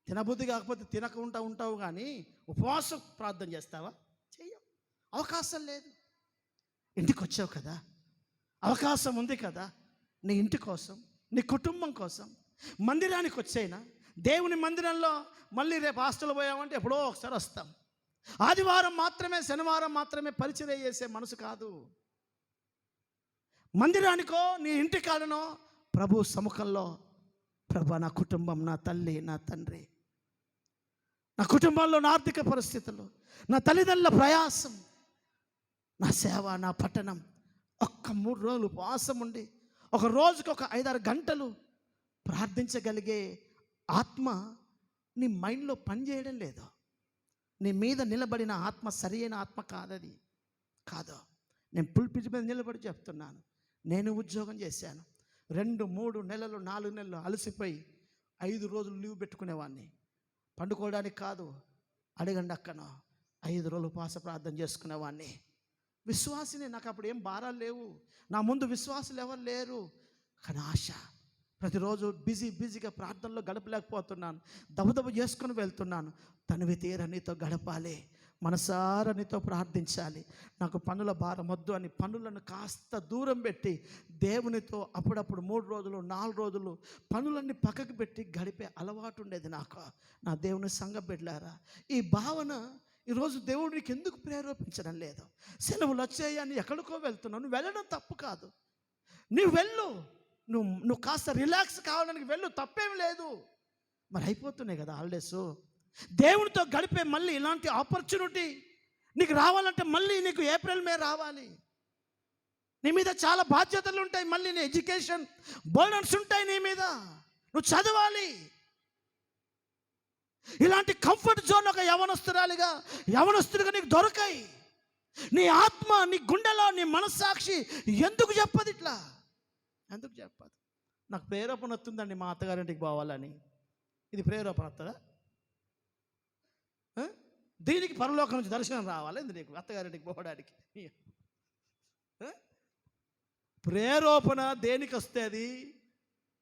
తినబుద్ధి కాకపోతే తినకుండా ఉంటావు, కానీ ఉపవాసం ప్రార్థన చేస్తావా? చెయ్యవు, అవకాశం లేదు. ఇంటికి వచ్చావు కదా, అవకాశం ఉంది కదా, నీ ఇంటి కోసం, నీ కుటుంబం కోసం మందిరానికి వచ్చేనా? దేవుని మందిరంలో మళ్ళీ రేపు హాస్టల్ పోయామంటే ఎప్పుడో ఒకసారి వస్తాం. ఆదివారం మాత్రమే, శనివారం మాత్రమే పరిచర్య చేసే మనసు కాదు. మందిరానికో నీ ఇంటి కాడనో ప్రభు సముఖంలో, ప్రభు నా కుటుంబం, నా తల్లి, నా తండ్రి, నా కుటుంబంలో నా ఆర్థిక పరిస్థితులు, నా తల్లిదండ్రుల ప్రయాసం, నా సేవ, నా పట్టణం, ఒక్క 3 రోజులు ఉపవాసం ఉండి ఒక రోజుకి ఒక 5-6 గంటలు ప్రార్థించగలిగే ఆత్మ నీ మైండ్లో పని చేయడం లేదు. నీ మీద నిలబడిన ఆత్మ సరి అయిన ఆత్మ కాదది. కాదు. నేను పుల్పిటి మీద నిలబడి చెప్తున్నాను. నేను ఉద్యోగం చేశాను. 2, 3 నెలలు 4 నెలలు అలసిపోయి 5 రోజులు లీవ్ పెట్టుకునేవాడిని. పండుకోవడానికి కాదు, అడగండి అక్కనో 5 రోజులు ఉపవాస ప్రార్థన చేసుకునేవాడిని. విశ్వాసిని, నాకు అప్పుడు ఏం భారాలు లేవు, నా ముందు విశ్వాసులు ఎవరు లేరు. కానీ ఆశ, ప్రతిరోజు బిజీగా ప్రార్థనలో గడపలేకపోతున్నాను. దబదబ చేసుకుని వెళ్తున్నాను. తనివి తీర నీతో గడపాలి, మనసారా నీతో ప్రార్థించాలి, నాకు పనుల భారం వద్దు అని పనులను కాస్త దూరం పెట్టి దేవునితో అప్పుడప్పుడు 3 రోజులు 4 రోజులు పనులన్నీ పక్కకు పెట్టి గడిపే అలవాటు ఉండేది నాకు. నా దేవుని సంఘ బిడ్డలారా, ఈ భావన ఈరోజు దేవుడికి ఎందుకు ప్రేరేపించడం లేదు? సెలవులు వచ్చాయని ఎక్కడికో వెళ్తున్నావు, నువ్వు వెళ్ళడం తప్పు కాదు, నువ్వు వెళ్ళు, నువ్వు కాస్త రిలాక్స్ కావడానికి వెళ్ళు, తప్పేం లేదు. మరి అయిపోతున్నాయి కదా హాలిడేస్. దేవునితో గడిపే మళ్ళీ ఇలాంటి ఆపర్చునిటీ నీకు రావాలంటే మళ్ళీ నీకు ఏప్రిల్ మే రావాలి. నీ మీద చాలా బాధ్యతలు ఉంటాయి, మళ్ళీ నీ ఎడ్యుకేషన్ బర్డన్స్ ఉంటాయి నీ మీద, నువ్వు చదవాలి. ఇలాంటి కంఫర్ట్ జోన్ ఒక యవనస్తుడిగా నీకు దొరకాయి. నీ ఆత్మ, నీ గుండెలో, నీ మనస్సాక్షి ఎందుకు చెప్పదు ఇట్లా? ఎందుకు చెప్పదు? నాకు ప్రేరేపణ వస్తుందండి మా అత్తగారింటికి పోవాలని. ఇది ప్రేరేపణ వస్తుందా? దీనికి పరలోకం నుంచి దర్శనం రావాలి నీకు అత్తగారింటికి పోవడానికి? ప్రేరేపణ దేనికి వస్తే అది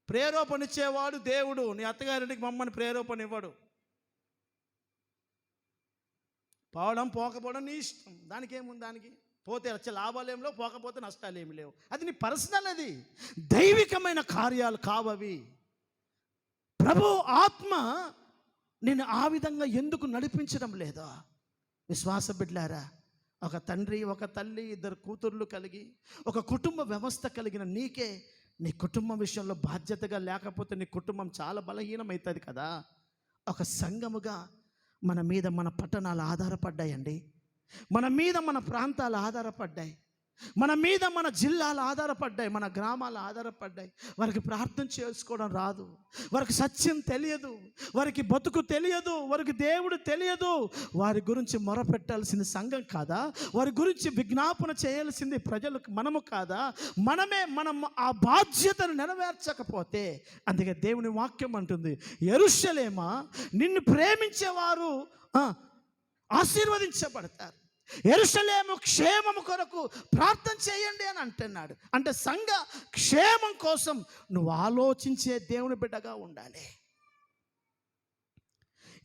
ప్రేరేపణ ఇచ్చేవాడు దేవుడు. నీ అత్తగారింటికి మమ్మల్ని ప్రేరేపణ ఇవ్వడు. పోవడం పోకపోవడం నీ ఇష్టం, దానికి ఏముంది? దానికి పోతే వచ్చే లాభాలు ఏం లేవు, పోకపోతే నష్టాలు ఏమి లేవు. అది నీ పర్సనల్, అది దైవికమైన కార్యాలు కావవి. ప్రభు ఆత్మ నేను ఆ విధంగా ఎందుకు నడిపించడం లేదా? విశ్వాస బిడ్డలారా, ఒక తండ్రి ఒక తల్లి 2 కూతుర్లు కలిగి ఒక కుటుంబ వ్యవస్థ కలిగిన నీకే నీ కుటుంబం విషయంలో బాధ్యతగా లేకపోతే నీ కుటుంబం చాలా బలహీనమవుతుంది కదా. ఒక సంఘముగా మన మీద మన పట్టణాలు ఆధారపడ్డాయండి, మన మీద మన ప్రాంతాలు ఆధారపడ్డాయి, మన మీద మన జిల్లాలు ఆధారపడ్డాయి, మన గ్రామాలు ఆధారపడ్డాయి. వారికి ప్రార్థన చేసుకోవడం రాదు, వారికి సత్యం తెలియదు, వారికి బతుకు తెలియదు, వారికి దేవుడు తెలియదు. వారి గురించి మొరపెట్టాల్సిన సంఘం కాదా? వారి గురించి విజ్ఞాపన చేయాల్సింది ప్రజలకు మనము కాదా? మనం ఆ బాధ్యతను నెరవేర్చకపోతే, అందుకే దేవుని వాక్యం అంటుంది, యెరూషలేమా నిన్ను ప్రేమించేవారు ఆశీర్వదించబడతారు, యెరూషలేము క్షేమము కొరకు ప్రార్థన చేయండి అని అంటున్నాడు. అంటే సంఘ క్షేమం కోసం నువ్వు ఆలోచించే దేవుని బిడ్డగా ఉండాలి.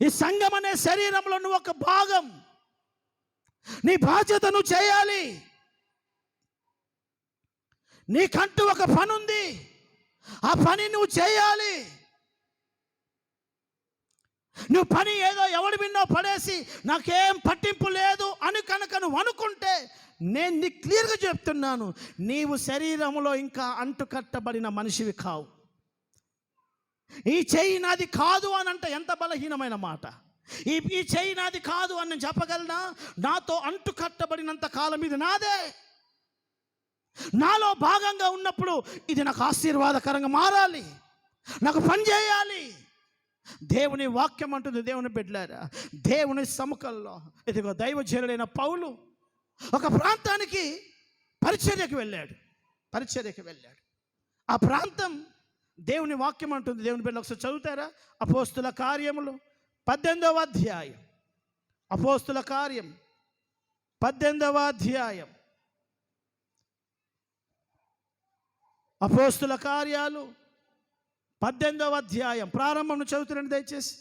ఈ సంఘం అనే శరీరంలో నువ్వు ఒక భాగం, నీ బాధ్యత నువ్వు చేయాలి. నీకంటూ ఒక పని ఉంది, ఆ పని నువ్వు చేయాలి. నువ్వు పని ఏదో ఎవడి విన్నో పడేసి నాకేం పట్టింపు లేదు అని కనుక నువ్వు అనుకుంటే, నేను నీకు క్లియర్గా చెప్తున్నాను, నీవు శరీరంలో ఇంకా అంటుకట్టబడిన మనిషివి కావు. ఈ చెయ్యి నాది కాదు అని అంటే ఎంత బలహీనమైన మాట. ఈ చెయ్యి నాది కాదు అని నేను చెప్పగలనా? నాతో అంటుకట్టబడినంత కాలం ఇది నాదే. నాలో భాగంగా ఉన్నప్పుడు ఇది నాకు ఆశీర్వాదకరంగా మారాలి, నాకు పని చేయాలి. దేవుని వాక్యం అంటుంది, దేవుని బిడ్డలారా, దేవుని సముఖంలో ఇదిగో దైవజనుడైన పౌలు ఒక ప్రాంతానికి పరిచర్యకు వెళ్ళాడు. ఆ ప్రాంతం దేవుని వాక్యం అంటుంది, దేవుని బిడ్డలు ఒకసారి చదువుతారా? అపోస్తుల కార్యములు 18వ అధ్యాయం. అపోస్తుల కార్యం 18వ అధ్యాయం. అపోస్తుల కార్యాలు 18వ అధ్యాయం ప్రారంభం చదువుతున్నాను దయచేసి.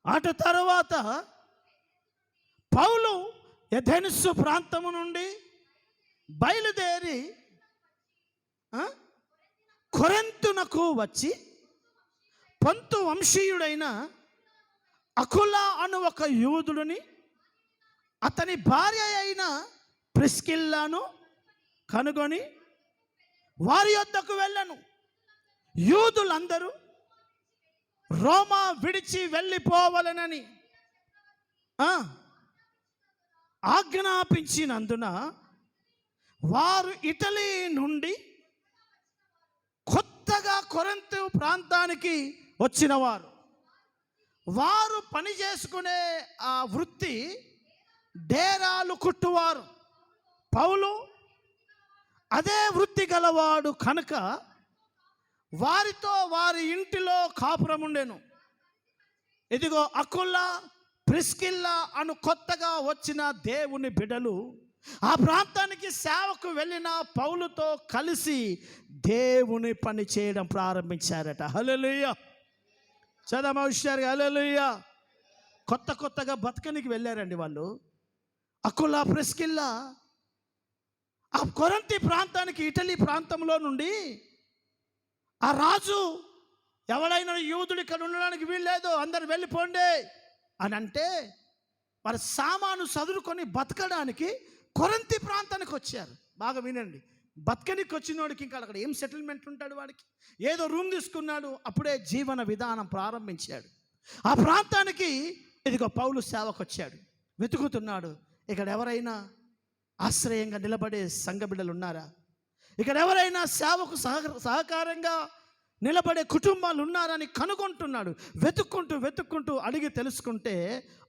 అటు తర్వాత పౌలు ఎథెన్సు ప్రాంతము నుండి బయలుదేరి కొరింథునకు వచ్చి పొంతు వంశీయుడైన అకుల అను ఒక యూదుడిని, అతని భార్య అయిన ప్రిస్కిల్లాను కనుగొని వారి యొద్దకు వెళ్ళను. యూదులందరూ రోమా విడిచి వెళ్ళిపోవాలనని ఆజ్ఞాపించినందున వారు ఇటలీ నుండి కొత్తగా కొరింథు ప్రాంతానికి వచ్చిన వారు వారు పని చేసుకునే ఆ వృత్తి డేరాలు కుట్టువారు. పౌలు అదే వృత్తి గలవాడు కనుక వారితో వారి ఇంటిలో కాపురం ఉండెను. ఇదిగో అకుల ప్రిస్కిల్లా అను కొత్తగా వచ్చిన దేవుని బిడ్డలు ఆ ప్రాంతానికి సేవకు వెళ్ళిన పౌలుతో కలిసి దేవుని పని చేయడం ప్రారంభించారట. హల్లెలూయా. చదవమా హుషారుగా, హల్లెలూయా. కొత్తగా బతకనికి వెళ్ళారండి వాళ్ళు. అకుల ప్రిస్కిల్లా ఆ కొరింథీ ప్రాంతానికి, ఇటలీ ప్రాంతంలో నుండి ఆ రాజు ఎవడైనా యూదుడు ఇక్కడ ఉండడానికి వీల్లేదు, అందరు వెళ్ళిపోండి అని అంటే వారి సామాను చదువుకొని బతకడానికి కొరింథీ ప్రాంతానికి వచ్చారు. బాగా వినండి, బతకనికి వచ్చిన వాడికి ఇంకా అక్కడ ఏం సెటిల్మెంట్ ఉంటాడు, వాడికి ఏదో రూమ్ తీసుకున్నాడు, అప్పుడే జీవన విధానం ప్రారంభించాడు. ఆ ప్రాంతానికి ఇదిగో పౌలు సేవకు వచ్చాడు, వెతుకుతున్నాడు. ఇక్కడ ఎవరైనా ఆశ్రయంగా నిలబడే సంఘ బిడ్డలు ఉన్నారా? ఇక్కడ ఎవరైనా సేవకు సహకారంగా నిలబడే కుటుంబాలు ఉన్నారని కనుగొంటున్నాడు. వెతుక్కుంటూ అడిగి తెలుసుకుంటే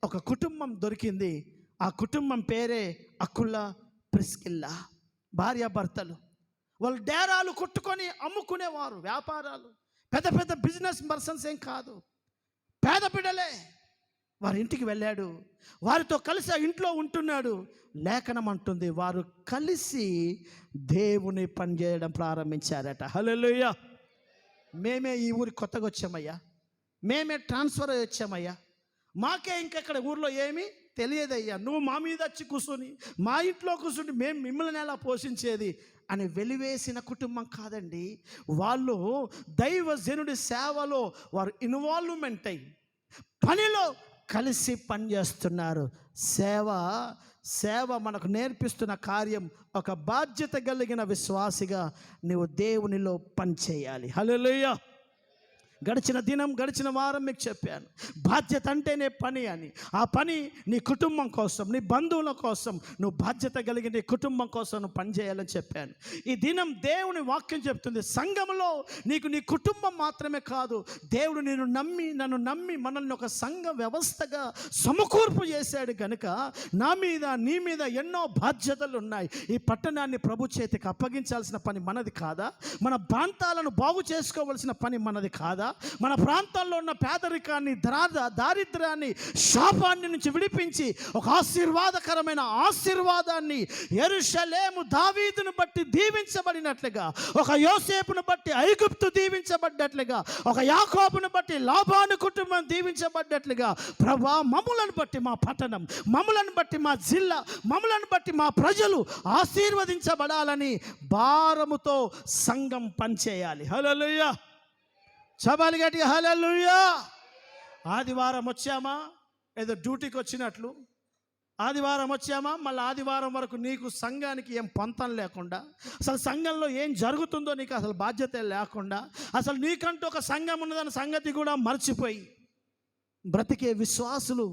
ఒక కుటుంబం దొరికింది. ఆ కుటుంబం పేరే అకుల ప్రిస్కిల్లా. భార్యాభర్తలు వాళ్ళు డేరాలు కుట్టుకొని అమ్ముకునేవారు, వ్యాపారాలు. పెద్ద బిజినెస్ పర్సన్స్ ఏం కాదు, పేద బిడ్డలే. వారి ఇంటికి వెళ్ళాడు, వారితో కలిసి ఆ ఇంట్లో ఉంటున్నాడు. లేఖనం అంటుంది వారు కలిసి దేవుని పని చేయడం ప్రారంభించారట. హల్లెలూయా. మేమే ఈ ఊరి కొత్తగా వచ్చామయ్యా, మేమే ట్రాన్స్ఫర్ అయ్యి వచ్చామయ్యా, మాకే ఇంకెక్కడ ఊర్లో ఏమీ తెలియదయ్యా, నువ్వు మా మీద వచ్చి కూర్చొని మా ఇంట్లో కూర్చుని మేము మిమ్మల్ని ఎలా పోషించేది అని వెలివేసిన కుటుంబం కాదండి. వాళ్ళు దైవజనుడి సేవలో వారు ఇన్వాల్వ్మెంట్ అయ్యి పనిలో కలిసి పనిచేస్తున్నారు. సేవ మనకు నేర్పిస్తున్న కార్యం, ఒక బాధ్యత కలిగిన విశ్వాసిగా నీవు దేవునిలో పని చేయాలి. హల్లెలూయా. గడిచిన వారం మీకు చెప్పాను, బాధ్యత అంటేనే పని అని. ఆ పని నీ కుటుంబం కోసం, నీ బంధువుల కోసం, నువ్వు బాధ్యత కలిగి నీ కుటుంబం కోసం నువ్వు పని చేయాలని చెప్పాను. ఈ దినం దేవుని వాక్యం చెప్తుంది, సంఘంలో నీకు నీ కుటుంబం మాత్రమే కాదు, దేవుడు నన్ను నమ్మి మనల్ని ఒక సంఘ వ్యవస్థగా సమకూర్పు చేశాడు కనుక నా మీద నీ మీద ఎన్నో బాధ్యతలు ఉన్నాయి. ఈ పట్టణాన్ని ప్రభు చేతికి అప్పగించాల్సిన పని మనది కాదా? మన ప్రాంతాలను బాగు చేసుకోవాల్సిన పని మనది కాదా? మన ప్రాంతాల్లో ఉన్న పేదరికాన్ని, దారిద్ర్యాన్ని, శాపాన్ని నుంచి విడిపించి ఒక ఆశీర్వాదకరమైన ఆశీర్వాదాన్ని, యెరూషలేము దావీదును బట్టి దీవించబడినట్లుగా, ఒక యోసేపును బట్టి ఐగుప్తు దీవించబడ్డట్లుగా, ఒక యాకోబును బట్టి లాబాను కుటుంబం దీవించబడ్డట్లుగా, ప్రభువా మమ్ములను బట్టి మా పట్టణం, మమ్ములను బట్టి మా జిల్లా, మమ్ములను బట్టి మా ప్రజలు ఆశీర్వదించబడాలని భారముతో సంఘం పనిచేయాలి. హల్లెలూయా. చపాలి గట్టిగా హల్లెలూయా. ఆదివారం వచ్చామా ఏదో డ్యూటీకి వచ్చినట్లు, ఆదివారం వచ్చామా మళ్ళీ ఆదివారం వరకు నీకు సంఘానికి ఏం పొంతం లేకుండా, అసలు సంఘంలో ఏం జరుగుతుందో నీకు అసలు బాధ్యత లేకుండా, అసలు నీకంటూ ఒక సంఘం ఉన్నదన్న సంగతి కూడా మర్చిపోయి బ్రతికే విశ్వాసులు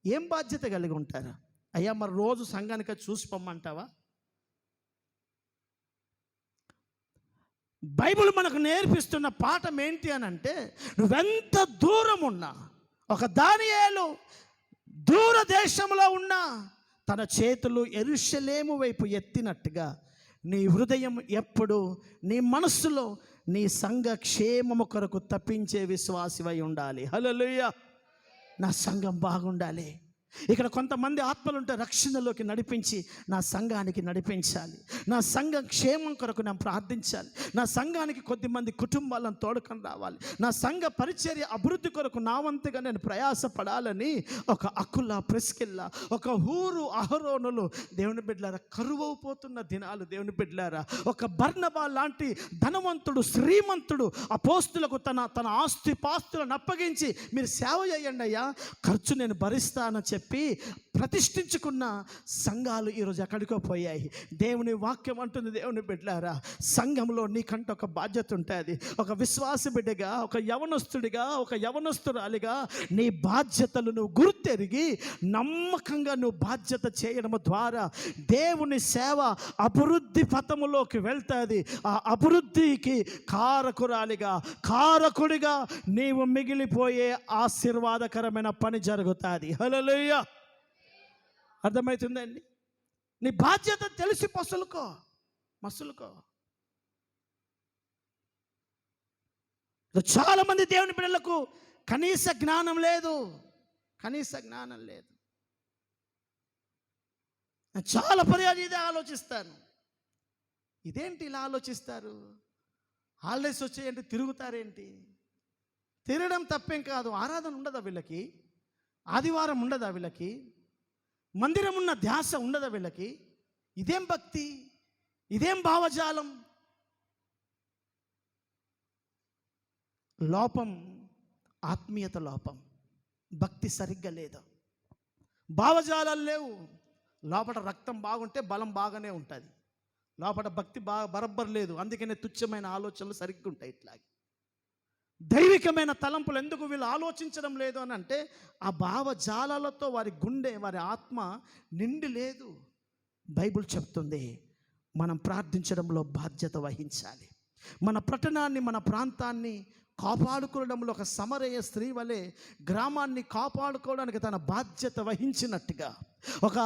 ఏం బాధ్యత కలిగి ఉంటారు? అయ్యా మరి రోజు సంఘానికి చూసి పొమ్మంటావా? బైబిల్ మనకు నేర్పిస్తున్న పాఠం ఏంటి అని అంటే, నువ్వెంత దూరం ఉన్నా, ఒక దానియేలు దూరదేశంలో ఉన్నా తన చేతులు యెరూషలేము వైపు ఎత్తినట్టుగా నీ హృదయం ఎప్పుడు నీ మనస్సులో నీ సంఘ క్షేమము కొరకు తప్పించే విశ్వాసివై ఉండాలి. హల్లెలూయా. నా సంఘం బాగుండాలి. ఇక్కడ కొంతమంది ఆత్మలు ఉంటే రక్షణలోకి నడిపించి నా సంఘానికి నడిపించాలి, నా సంఘం క్షేమం కొరకు నేను ప్రార్థించాలి, నా సంఘానికి కొద్దిమంది కుటుంబాలను తోడుకొని రావాలి, నా సంఘ పరిచర్య అభివృద్ధి కొరకు నా వంతుగా నేను ప్రయాసపడాలని ఒక అకుల ప్రిస్కిల్లా, ఒక ఊరు అహరోనులు దేవుని బిడ్డలారా కరువైపోతున్న దినాలు. దేవుని బిడ్డలారా, ఒక బర్నబా లాంటి ధనవంతుడు, శ్రీమంతుడు అపోస్తులకు తన ఆస్తి పాస్తులను అప్పగించి మీరు సేవ చేయండి అయ్యా, ఖర్చు నేను భరిస్తానని చెప్పి ప్రతిష్ఠించుకున్న సంఘాలు ఈరోజు ఎక్కడికో పోయాయి. దేవుని వాక్యం అంటుంది, దేవుని బిడ్డలారా, సంఘంలో నీకంటే ఒక బాధ్యత ఉంటుంది. ఒక విశ్వాస బిడ్డగా, ఒక యవనస్తుడిగా, ఒక యవనస్తురాలిగా నీ బాధ్యతలు నువ్వు గుర్తెరిగి నమ్మకంగా నువ్వు బాధ్యత చేయడం ద్వారా దేవుని సేవ అభివృద్ధి పథములోకి వెళ్తుంది. ఆ అభివృద్ధికి కారకుడిగా నీవు మిగిలిపోయే ఆశీర్వాదకరమైన పని జరుగుతుంది. హల్లెలూయా. అర్థమవుతుందండి? నీ బాధ్యత తెలిసి మసులుకో. చాలా మంది దేవుని బిడ్డలకు కనీస జ్ఞానం లేదు. చాలా పర్యాలు ఇదే ఆలోచిస్తాను. ఇదేంటి ఇలా ఆలోచిస్తారు? హాలిడేస్ వచ్చాయంటే తిరుగుతారేంటి? తిరగడం తప్పేం కాదు. ఆరాధన ఉండదా వీళ్ళకి? ఆదివారం ఉండదా వీళ్ళకి? మందిరం ఉన్న ధ్యాస ఉండదా వీళ్ళకి? ఇదేం భక్తి? ఇదేం భావజాలం? లోపం, ఆత్మీయత లోపం. భక్తి సరిగ్గా లేదు, భావజాలాలు లేవు. లోపల రక్తం బాగుంటే బలం బాగానే ఉంటుంది, లోపల భక్తి బరబ్బర్ లేదు. అందుకనే తుచ్చమైన ఆలోచనలు సరిగ్గా ఉంటాయి. ఇట్లాగే దైవికమైన తలంపులు ఎందుకు వీళ్ళు ఆలోచించడం లేదు అని అంటే, ఆ భావజాలాలతో వారి గుండె, వారి ఆత్మ నిండి లేదు. బైబిల్ చెప్తుంది, మనం ప్రార్థించడంలో బాధ్యత వహించాలి. మన పట్టణాన్ని, మన ప్రాంతాన్ని కాపాడుకోవడంలో ఒక సమరయ స్త్రీ వలె గ్రామాన్ని కాపాడుకోవడానికి తన బాధ్యత వహించినట్టుగా, ఒక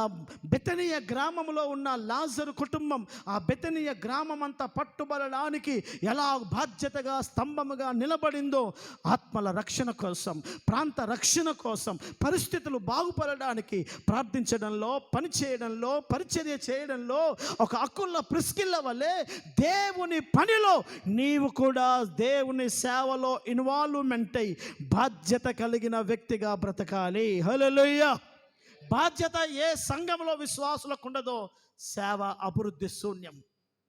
బెతనీయ గ్రామంలో ఉన్న లాజరు కుటుంబం ఆ బెతనీయ గ్రామం అంతా పట్టుబడడానికి ఎలా బాధ్యతగా స్తంభముగా నిలబడిందో, ఆత్మల రక్షణ కోసం, ప్రాంత రక్షణ కోసం, పరిస్థితులు బాగుపడడానికి ప్రార్థించడంలో, పనిచేయడంలో, పరిచర్య చేయడంలో ఒక అకుల్ల ప్రిస్కిల్ల వలె దేవుని పనిలో నీవు కూడా దేవుని సేవలో ఇన్వాల్వ్మెంట్ అయి బాధ్యత కలిగిన వ్యక్తిగా బ్రతకాలి. హల్లెలూయా. బాధ్యత ఏ సంఘంలో విశ్వాసులకు ఉండదో సేవ అభివృద్ధి శూన్యం.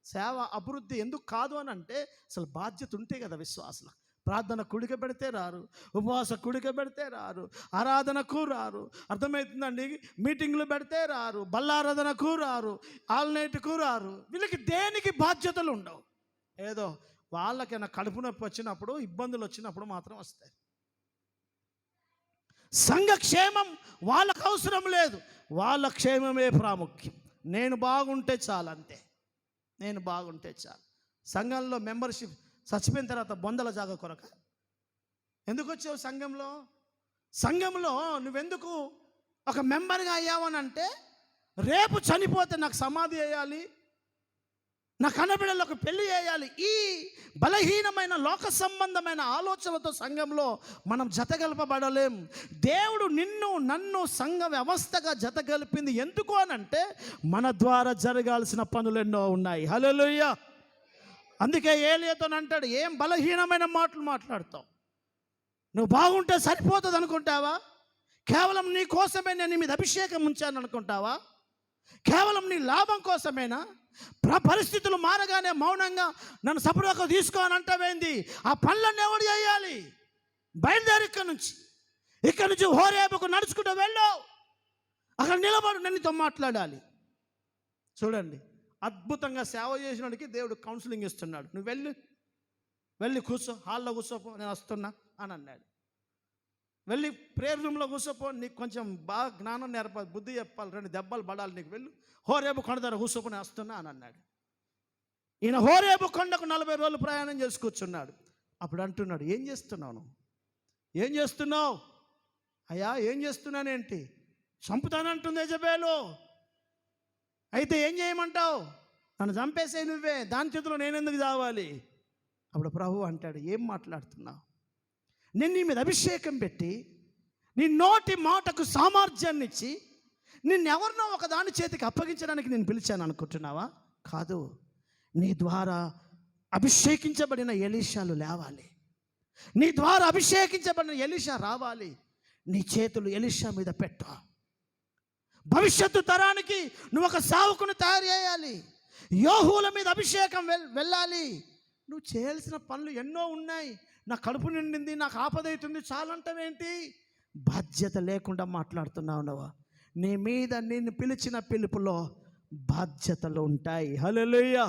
సేవ అభివృద్ధి ఎందుకు కాదు అని అంటే, అసలు బాధ్యత ఉంటే కదా విశ్వాసులకు. ప్రార్థన కుడిక పెడితే రారు, ఉపవాస కుడిక పెడితే రారు, ఆరాధనకు రారు. అర్థమవుతుందండి? మీటింగ్లు పెడితే రారు, బల్లారాధనకు రారు, ఆల్నైట్కు రారు. వీళ్ళకి దేనికి బాధ్యతలు ఉండవు. ఏదో వాళ్ళకైనా కడుపు నొప్పి వచ్చినప్పుడు, ఇబ్బందులు వచ్చినప్పుడు మాత్రం వస్తాయి. సంఘక్షేమం వాళ్ళకు అవసరం లేదు, వాళ్ళ క్షేమమే ప్రాముఖ్యం. నేను బాగుంటే చాలు, అంతే. నేను బాగుంటే చాలు. సంఘంలో మెంబర్షిప్ చచ్చిపోయిన తర్వాత బొందల జాగా కొరక ఎందుకు వచ్చావు సంఘంలో నువ్వెందుకు ఒక మెంబర్గా అయ్యావని అంటే, రేపు చనిపోతే నాకు సమాధి చేయాలి, నా కన్నబిడ్డలకు పెళ్లి చేయాలి. ఈ బలహీనమైన లోక సంబంధమైన ఆలోచనలతో సంఘంలో మనం జతగలపబడలేం. దేవుడు నిన్ను నన్ను సంఘ వ్యవస్థగా జతగలిపింది ఎందుకు అనంటే, మన ద్వారా జరగాల్సిన పనులు ఎన్నో ఉన్నాయి. హల్లెలూయా. అందుకే ఏలియాతో అంటాడు, ఏం బలహీనమైన మాటలు మాట్లాడతావు? నువ్వు బాగుంటే సరిపోతుంది అనుకుంటావా? కేవలం నీ కోసమే నేను మీద అభిషేకం ఉంచాను అనుకుంటావా? కేవలం నీ లాభం కోసమేనా? పరిస్థితులు మారగానే మౌనంగా నన్ను సపరేట్గా తీసుకోని అంటావేంది? ఆ పనులన్నీ ఎవడు చేయాలి? బయలుదేరి ఇక్కడి నుంచి హోరేబుకు నడుచుకుంటూ వెళ్ళు, అక్కడ నిలబడు, నన్నుతో మాట్లాడాలి. చూడండి, అద్భుతంగా సేవ చేసినోడికి దేవుడు కౌన్సిలింగ్ ఇస్తున్నాడు. నువ్వు వెళ్ళి కూర్చో, హాల్లో కూర్చోపో, నేను వస్తున్నా అని అన్నాడు. వెళ్ళి ప్రేయర్ రూమ్లో కూర్చోపో, నీకు కొంచెం బాగా జ్ఞానం నేర్పాలి, బుద్ధి చెప్పాలి, 2 దెబ్బలు పడాలి నీకు, వెళ్ళు. హోరేబు కొండ దగ్గర కూర్చోపో, నేను వస్తున్నా అని అన్నాడు. ఈయన హోరేబు కొండకు 40 రోజులు ప్రయాణం చేసి కూర్చున్నాడు. అప్పుడు అంటున్నాడు, ఏం చేస్తున్నావు? అయ్యా ఏం చేస్తున్నానేంటి? చంపుతానంటుంది యెజబెలు. అయితే ఏం చేయమంటావు? నన్ను చంపేసే నువ్వే, దాని చేతిలో నేనెందుకు చావాలి? అప్పుడు ప్రభు అంటాడు, ఏం మాట్లాడుతున్నావు? నేను నీ మీద అభిషేకం పెట్టి, నీ నోటి మాటకు సామర్థ్యాన్ని ఇచ్చి, నిన్నెవరినో ఒక దాని చేతికి అప్పగించడానికి నేను పిలిచాను అనుకుంటున్నావా? కాదు, నీ ద్వారా అభిషేకించబడిన ఎలీషాలు లేవాలి, నీ ద్వారా అభిషేకించబడిన ఎలీషా రావాలి. నీ చేతులు ఎలీషా మీద పెట్టు. భవిష్యత్తు తరానికి నువ్వు ఒక సావుకుని తయారు చేయాలి. యోహుల మీద అభిషేకం వెళ్ళాలి. నువ్వు చేయాల్సిన పనులు ఎన్నో ఉన్నాయి. నా కడుపు నిండింది, నాకు ఆపద అవుతుంది చాలంటావేంటి? బాధ్యత లేకుండా మాట్లాడుతున్నావు. నీ మీద నిన్ను పిలిచిన పిలుపులో బాధ్యతలు ఉంటాయి. హల్లెలూయా.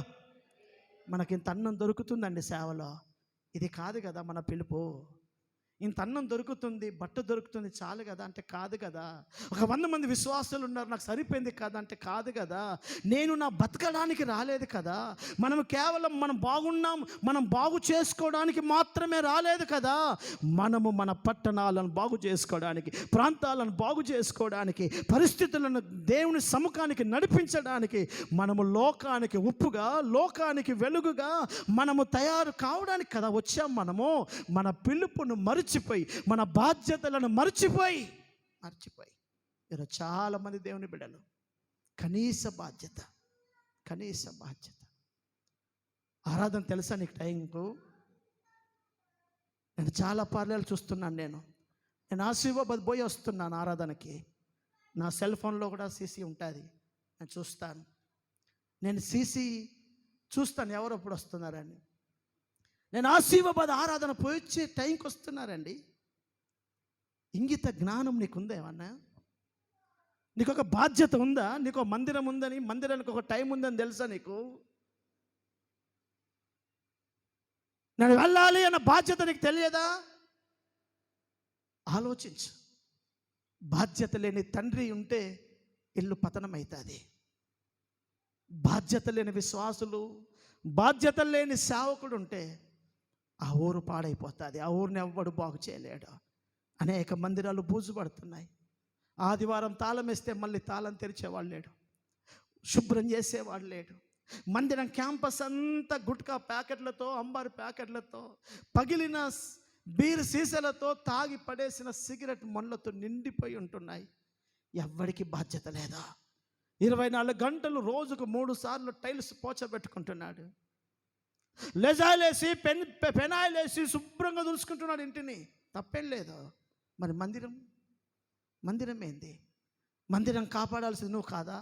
మనకింత అన్నం దొరుకుతుందండి సేవలో, ఇది కాదు కదా మన పిలుపు. ఇంత అన్నం దొరుకుతుంది, బట్ట దొరుకుతుంది, చాలు కదా అంటే కాదు కదా. 100 మంది విశ్వాసులు ఉన్నారు, నాకు సరిపోయింది కదా అంటే కాదు కదా. నేను నా బతకడానికి రాలేదు కదా. మనం కేవలం మనం బాగున్నాం, మనం బాగు చేసుకోవడానికి మాత్రమే రాలేదు కదా. మనము మన పట్టణాలను బాగు చేసుకోవడానికి, ప్రాంతాలను బాగు చేసుకోవడానికి, పరిస్థితులను దేవుని సముఖానికి నడిపించడానికి, మనము లోకానికి ఉప్పుగా, లోకానికి వెలుగుగా మనము తయారు కావడానికి కదా వచ్చాం. మనము మన పిలుపును మరిచిపోయి, మన బాధ్యతలను మర్చిపోయి ఈరోజు చాలామంది దేవుని బిడ్డలు కనీస బాధ్యత. ఆరాధన తెలుసా నీకు? టైంకు నేను చాలా పార్లలు చూస్తున్నాను. నేను ఆశీర్వాద్ పోయి వస్తున్నాను ఆరాధనకి. నా సెల్ ఫోన్లో కూడా సీసీ ఉంటుంది, నేను చూస్తాను. నేను సీసీ చూస్తాను ఎవరు ఎప్పుడు వస్తున్నారని. నేను ఆశీర్వాద్ ఆరాధన పోయి వచ్చే టైంకి వస్తున్నారండి. ఇంగిత జ్ఞానం నీకుందా? ఏమన్నా నీకు ఒక బాధ్యత ఉందా? నీకు ఒక మందిరం ఉందని, మందిరానికి ఒక టైం ఉందని తెలుసా నీకు? నేను వెళ్ళాలి అన్న బాధ్యత నీకు తెలియదా? ఆలోచించు. బాధ్యత లేని తండ్రి ఉంటే ఇల్లు పతనం అవుతుంది. బాధ్యత లేని విశ్వాసులు, బాధ్యత లేని సేవకుడు ఉంటే ఆ ఊరు పాడైపోతుంది. ఆ ఊరిని ఎవ్వడు బాగు చేయలేడు. అనేక మందిరాలు బూజు పడుతున్నాయి. ఆదివారం తాళం వేస్తే మళ్ళీ తాళం తెరిచేవాడు లేడు, శుభ్రం చేసేవాడు లేడు. మందిరం క్యాంపస్ అంతా గుట్కా ప్యాకెట్లతో, అంబారు ప్యాకెట్లతో, పగిలిన బీర్ సీసాలతో, తాగి పడేసిన సిగరెట్ మొండ్లతో నిండిపోయి ఉంటున్నాయి. ఎవ్వడికి బాధ్యత లేదా? 24 గంటలు రోజుకు 3 సార్లు టైల్స్ పోచబెట్టుకుంటున్నాడు. లెజాయిలేసి పెనాయిలేసి శుభ్రంగా దులుసుకుంటున్నాడు ఇంటిని. తప్పేం లేదు. మరి మందిరం ఏంది? మందిరం కాపాడాల్సింది నువ్వు కాదా?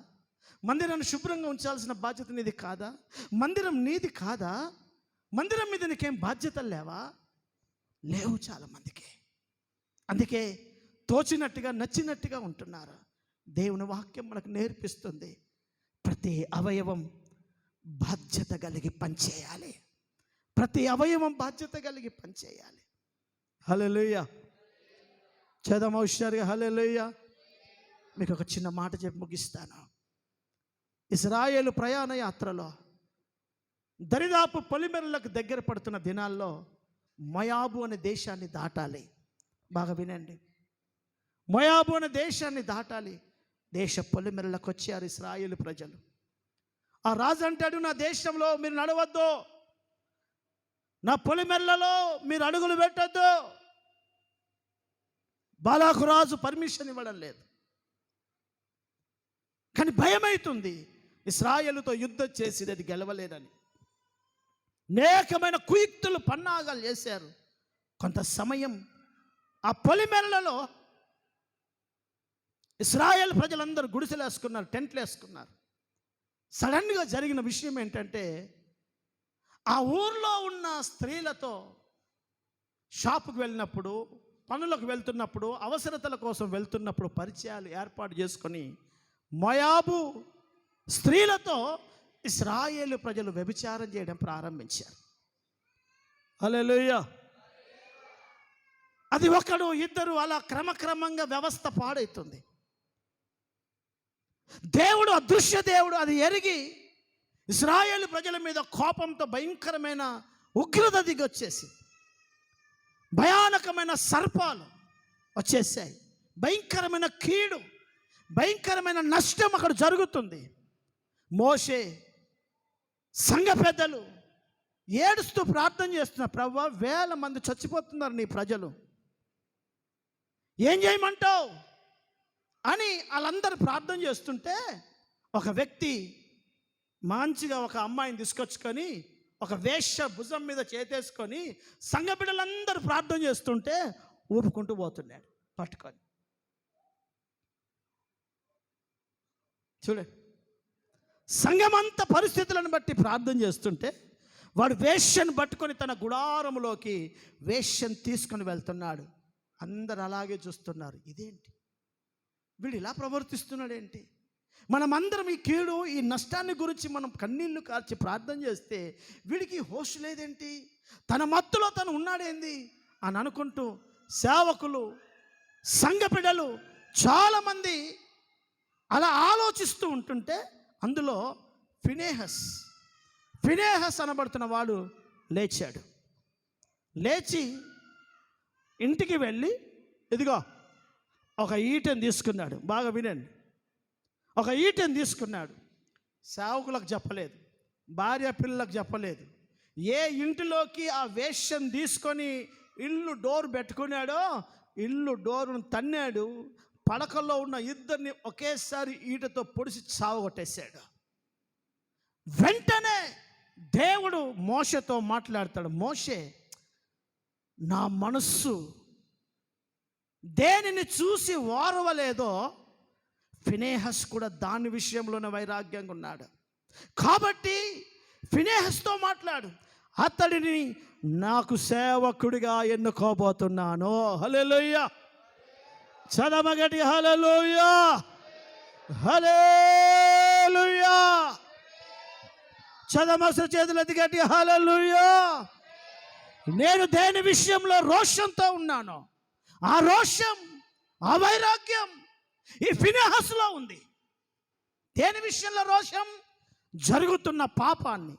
మందిరాన్ని శుభ్రంగా ఉంచాల్సిన బాధ్యత నీది కాదా? మందిరం నీది కాదా? మందిరం మీద నీకేం బాధ్యతలు లేవా? లేవు చాలామందికి. అందుకే తోచినట్టుగా, నచ్చినట్టుగా ఉంటున్నారు. దేవుని వాక్యం మనకు నేర్పిస్తుంది, ప్రతి అవయవం బాధ్యత కలిగి పనిచేయాలి. ప్రతి అవయవం బాధ్యత కలిగి పనిచేయాలి. హల్లెలూయా. చేద్దామా హుషారుగా? హల్లెలూయా. మీకు ఒక చిన్న మాట చెప్పి ముగిస్తాను. ఇశ్రాయేలు ప్రయాణ యాత్రలో దరిదాపు పొలిమెరలకు దగ్గర పడుతున్న దినాల్లో మోయాబు అనే దేశాన్ని దాటాలి. బాగా వినండి, మోయాబు అనే దేశాన్ని దాటాలి. దేశ పొలిమెరలకు వచ్చారు ఇశ్రాయేలు ప్రజలు. ఆ రాజు అంటాడు, నా దేశంలో మీరు నడవద్దు, నా పొలిమెరలలో మీరు అడుగులు పెట్టద్దు. బాలాకు రాజు పర్మిషన్ ఇవ్వడం లేదు. కానీ భయమవుతుంది, ఇశ్రాయేలుతో యుద్ధం చేసి అది గెలవలేదని. అనేకమైన కుయుక్తులు, పన్నాగాలు చేశారు. కొంత సమయం ఆ పొలిమెరలలో ఇశ్రాయేల్ ప్రజలందరూ గుడిసెలు వేసుకున్నారు, టెంట్లు వేసుకున్నారు. సడన్గా జరిగిన విషయం ఏంటంటే, ఆ ఊర్లో ఉన్న స్త్రీలతో షాపుకు వెళ్ళినప్పుడు, పనులకు వెళ్తున్నప్పుడు, అవసరతల కోసం వెళ్తున్నప్పుడు పరిచయాలు ఏర్పాటు చేసుకొని మోయాబు స్త్రీలతో ఇశ్రాయేలు ప్రజలు వ్యభిచారం చేయడం ప్రారంభించారు. హల్లెలూయా. అది ఒకడు, ఇద్దరు, అలా క్రమక్రమంగా వ్యవస్థ పాడవుతుంది. దేవుడు, అదృశ్య దేవుడు అది ఎరిగి ఇశ్రాయేలు ప్రజల మీద కోపంతో భయంకరమైన ఉగ్రత దిగి వచ్చేసి, భయానకమైన సర్పాలు వచ్చేసాయి. భయంకరమైన కీడు, భయంకరమైన నష్టం అక్కడ జరుగుతుంది. మోషే, సంఘ పెద్దలు ఏడుస్తూ ప్రార్థన చేస్తున్నారు, ప్రభువా 1000 మంది చచ్చిపోతున్నారు నీ ప్రజలు, ఏం చేయమంటావు అని వాళ్ళందరూ ప్రార్థన చేస్తుంటే, ఒక వ్యక్తి మంచిగా ఒక అమ్మాయిని తీసుకొచ్చుకొని, ఒక వేశ్య భుజం మీద చేతేసుకొని సంఘ బిడ్డలందరూ ప్రార్థన చేస్తుంటే ఊపుకుంటూ పోతున్నాడు పట్టుకొని. చూడండి, సంఘమంతా పరిస్థితులను బట్టి ప్రార్థన చేస్తుంటే వాడు వేశ్యను పట్టుకొని తన గుడారంలోకి వేశ్యను తీసుకొని వెళ్తున్నాడు. అందరు అలాగే చూస్తున్నారు. ఇదేంటి, వీడు ఇలా ప్రవర్తిస్తున్నాడేంటి? మనమందరం ఈ కీడు, ఈ నష్టాన్ని గురించి మనం కన్నీళ్లు కార్చి ప్రార్థన చేస్తే వీడికి హోష్ లేదేంటి, తన మత్తులో తను ఉన్నాడేంది అని అనుకుంటూ సేవకులు, సంఘ బిడ్డలు చాలామంది అలా ఆలోచిస్తూ ఉంటుంటే అందులో ఫినేహస్ అనబడుతున్న వాడు లేచాడు. లేచి ఇంటికి వెళ్ళి ఇదిగో ఒక ఈటెను తీసుకున్నాడు. బాగా వినండి. ఒక ఈటెను తీసుకున్నాడు. సేవకులకు చెప్పలేదు, భార్య పిల్లలకు చెప్పలేదు. ఏ ఇంటిలోకి ఆ వేష్యం తీసుకొని ఇల్లు డోర్ పెట్టుకున్నాడో ఇల్లు డోరును తన్నాడు. పడకల్లో ఉన్న ఇద్దరిని ఒకేసారి ఈటతో పొడిచి చావగొట్టేశాడు. వెంటనే దేవుడు మోషేతో మాట్లాడతాడు. మోషే, నా మనస్సు దేనిని చూసి ఓర్వలేదో ఫినేహస్ కూడా దాని విషయంలోనే వైరాగ్యంగా ఉన్నాడు. కాబట్టి ఫినేహస్తో మాట్లాడు, అతడిని నాకు సేవకుడిగా ఎన్నుకోబోతున్నాను. హల్లెలూయా. చదమగటి హల్లెలూయా, హల్లెలూయా. చదమస చేతులెత్తి గట్టి హల్లెలూయా. నేను దేని విషయంలో రోషంతో ఉన్నానో ఆ రోషం, ఆ వైరాగ్యం ఈ ఫినెహాసులో ఉంది. దేని విషయంలో రోషం? జరుగుతున్న పాపాన్ని,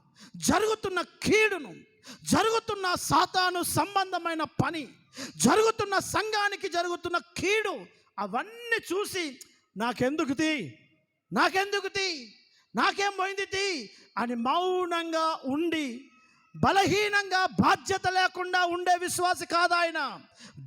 జరుగుతున్న కీడును, జరుగుతున్న సాతాను సంబంధమైన పని, జరుగుతున్న సంఘానికి జరుగుతున్న కీడు, అవన్నీ చూసి నాకెందుకుది, నాకేం పోయింది అని మౌనంగా ఉండి, బలహీనంగా బాధ్యత లేకుండా ఉండే విశ్వాసి కాదు ఆయన.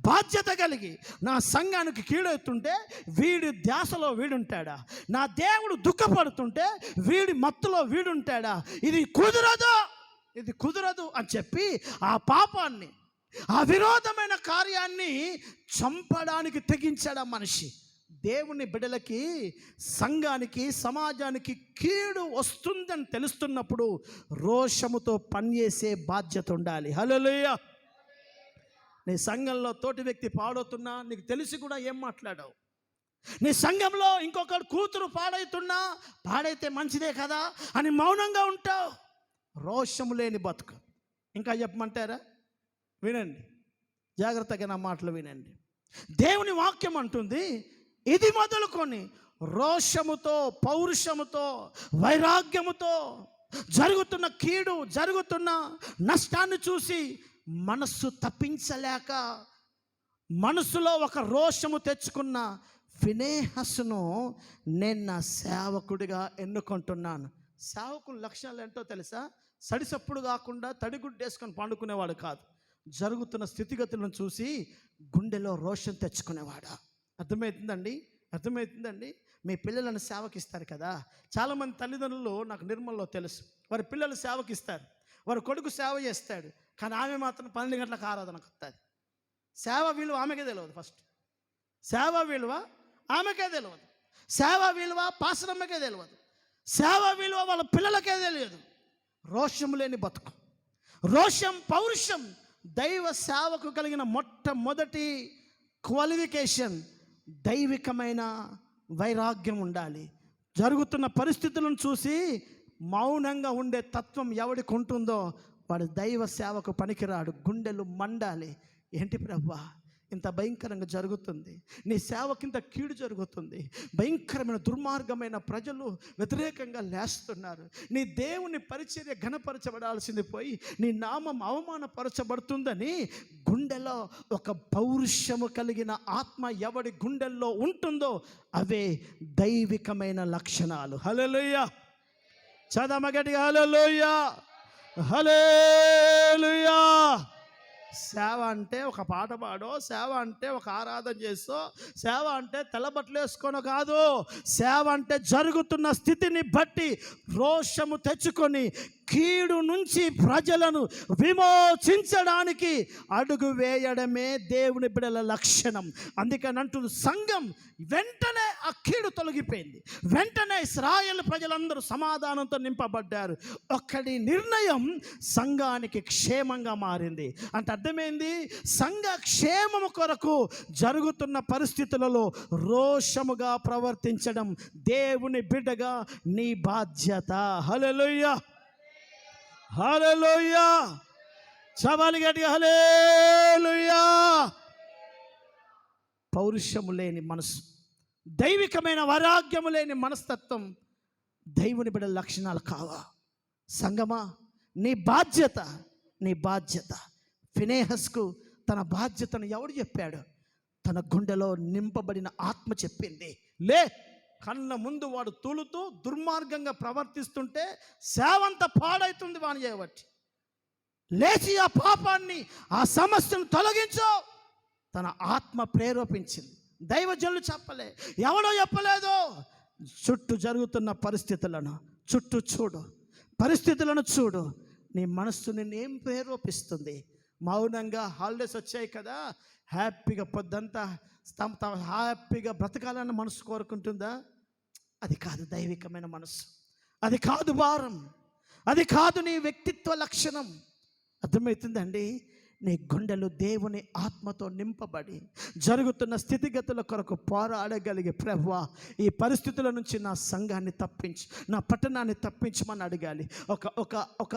బాధ్యత కలిగి నా సంఘానికి కీడెత్తుంటే వీడి ధ్యాసలో వీడుంటాడా, నా దేవుడు దుఃఖపడుతుంటే వీడి మత్తులో వీడుంటాడా, ఇది కుదరదు అని చెప్పి ఆ పాపాన్ని, ఆ విరోధమైన కార్యాన్ని చంపడానికి తెగించాడు ఆ మనిషి. దేవుని బిడ్డలకి, సంఘానికి, సమాజానికి కీడు వస్తుందని తెలుస్తున్నప్పుడు రోషముతో పనిచేసే బాధ్యత ఉండాలి. హల్లెలూయా. నీ సంఘంలో తోటి వ్యక్తి పాడవుతున్నా నీకు తెలిసి కూడా ఏం మాట్లాడావు? నీ సంఘంలో ఇంకొకరు కూతురు పాడైతే మంచిదే కదా అని మౌనంగా ఉంటావు. రోషము లేని బతుకు. ఇంకా చెప్పమంటారా? వినండి జాగ్రత్తగా, నా మాటలు వినండి. దేవుని వాక్యం అంటుంది, ఇది మొదలుకొని రోషముతో, పౌరుషముతో, వైరాగ్యముతో జరుగుతున్న కీడు, జరుగుతున్న నష్టాన్ని చూసి మనస్సు తప్పించలేక మనసులో ఒక రోషము తెచ్చుకున్న ఫినెహాసును నేను నా సేవకుడిగా ఎన్నుకుంటున్నాను. సేవకుల లక్షణాలు ఏంటో తెలుసా? సడిసప్పుడు కాకుండా తడిగుడ్డేసుకొని పండుకునేవాడు కాదు. జరుగుతున్న స్థితిగతులను చూసి గుండెలో రోషం తెచ్చుకునేవాడా. అర్థమవుతుందండి. మీ పిల్లలను సేవకిస్తారు కదా. చాలామంది తల్లిదండ్రులు నాకు నిర్మల్లో తెలుసు, వారి పిల్లలు సేవకిస్తారు, వారి కొడుకు సేవ చేస్తాడు, కానీ ఆమె మాత్రం 12 గంటలకు ఆరాధనకు వస్తుంది. సేవ విలువ ఆమెకే తెలియదు. ఫస్ట్ సేవ విలువ ఆమెకే తెలియదు, సేవ విలువ పాసరమ్మకే తెలియదు, సేవ విలువ వాళ్ళ పిల్లలకే తెలియదు. రోషం లేని బతుకు. రోషం, పౌరుషం దైవ సేవకు కలిగిన మొట్టమొదటి క్వాలిఫికేషన్ దైవికమైన వైరాగ్యం ఉండాలి. జరుగుతున్న పరిస్థితులను చూసి మౌనంగా ఉండే తత్వం ఎవడికి ఉంటుందో వాడు దైవ సేవకు పనికిరాడు. గుండెలు మండాలి. ఏంటి ప్రభువా ఇంత భయంకరంగా జరుగుతుంది, నీ సేవకింత కీడు జరుగుతుంది, భయంకరమైన దుర్మార్గమైన ప్రజలు వ్యతిరేకంగా లేస్తున్నారు, నీ దేవుని పరిచర్య ఘనపరచబడాల్సింది పోయి నీ నామం అవమానపరచబడుతుందని గుండెలో ఒక పౌరుషము కలిగిన ఆత్మ ఎవడి గుండెల్లో ఉంటుందో అవే దైవికమైన లక్షణాలు. హల్లెలూయా. చదమగటిగా హల్లెలూయా, హల్లెలూయా. సేవ అంటే ఒక పాట పాడో, సేవ అంటే ఒక ఆరాధన చేసో, సేవ అంటే తెల్లబట్టలు వేసుకోనో కాదు. సేవ అంటే జరుగుతున్న స్థితిని బట్టి రోషము తెచ్చుకొని కీడు నుంచి ప్రజలను విమోచించడానికి అడుగు వేయడమే దేవుని బిడ్డల లక్షణం. అందుకని అంటుంది, సంఘం వెంటనే ఆ కీడు తొలగిపోయింది. వెంటనే ఇశ్రాయేలు ప్రజలందరూ సమాధానంతో నింపబడ్డారు. ఒక్కడి నిర్ణయం సంఘానికి క్షేమంగా మారింది. అంటే అర్థమైంది, సంఘ క్షేమము కొరకు జరుగుతున్న పరిస్థితులలో రోషముగా ప్రవర్తించడం దేవుని బిడ్డగా నీ బాధ్యత. హల్లెలూయా, హల్లెలూయా, చవాలి గట్టిగా హల్లెలూయా. పౌరుషము లేని మనసు, దైవికమైన వైరాగ్యము లేని మనస్తత్వం దేవుని బిడ్డల లక్షణాలు కావా? సంగమా, నీ బాధ్యత, నీ బాధ్యత. ఫినేహస్కు తన బాధ్యతను ఎవడు చెప్పాడు? తన గుండెలో నింపబడిన ఆత్మ చెప్పింది. లే, కళ్ళ ముందు వాడు తూలుతూ దుర్మార్గంగా ప్రవర్తిస్తుంటే సేవంత పాడైతుంది వాని చేయబట్టి. లేచి ఆ పాపాన్ని, ఆ సమస్యను తొలగించు. తన ఆత్మ ప్రేరేపించింది. దైవజనులు చెప్పలే, ఎవడో చెప్పలేదు. చుట్టూ జరుగుతున్న పరిస్థితులను చుట్టూ చూడు, పరిస్థితులను చూడు. నీ మనస్సు నిన్నేం ప్రేరేపిస్తుంది? మౌనంగా హాలిడేస్ వచ్చాయి కదా, హ్యాపీగా పొద్దంతా హ్యాపీగా బ్రతకాలన్న మనసు కోరుకుంటుందా? అది కాదు దైవికమైన మనసు, అది కాదు భారం, అది కాదు నీ వ్యక్తిత్వ లక్షణం. అర్థమవుతుందండి? నీ గుండెలు దేవుని ఆత్మతో నింపబడి జరుగుతున్న స్థితిగతుల కొరకు పోరాడగలిగే, ప్రభువా ఈ పరిస్థితుల నుంచి నా సంఘాన్ని తప్పించి, నా పట్టణాన్ని తప్పించమని అడగాలి. ఒక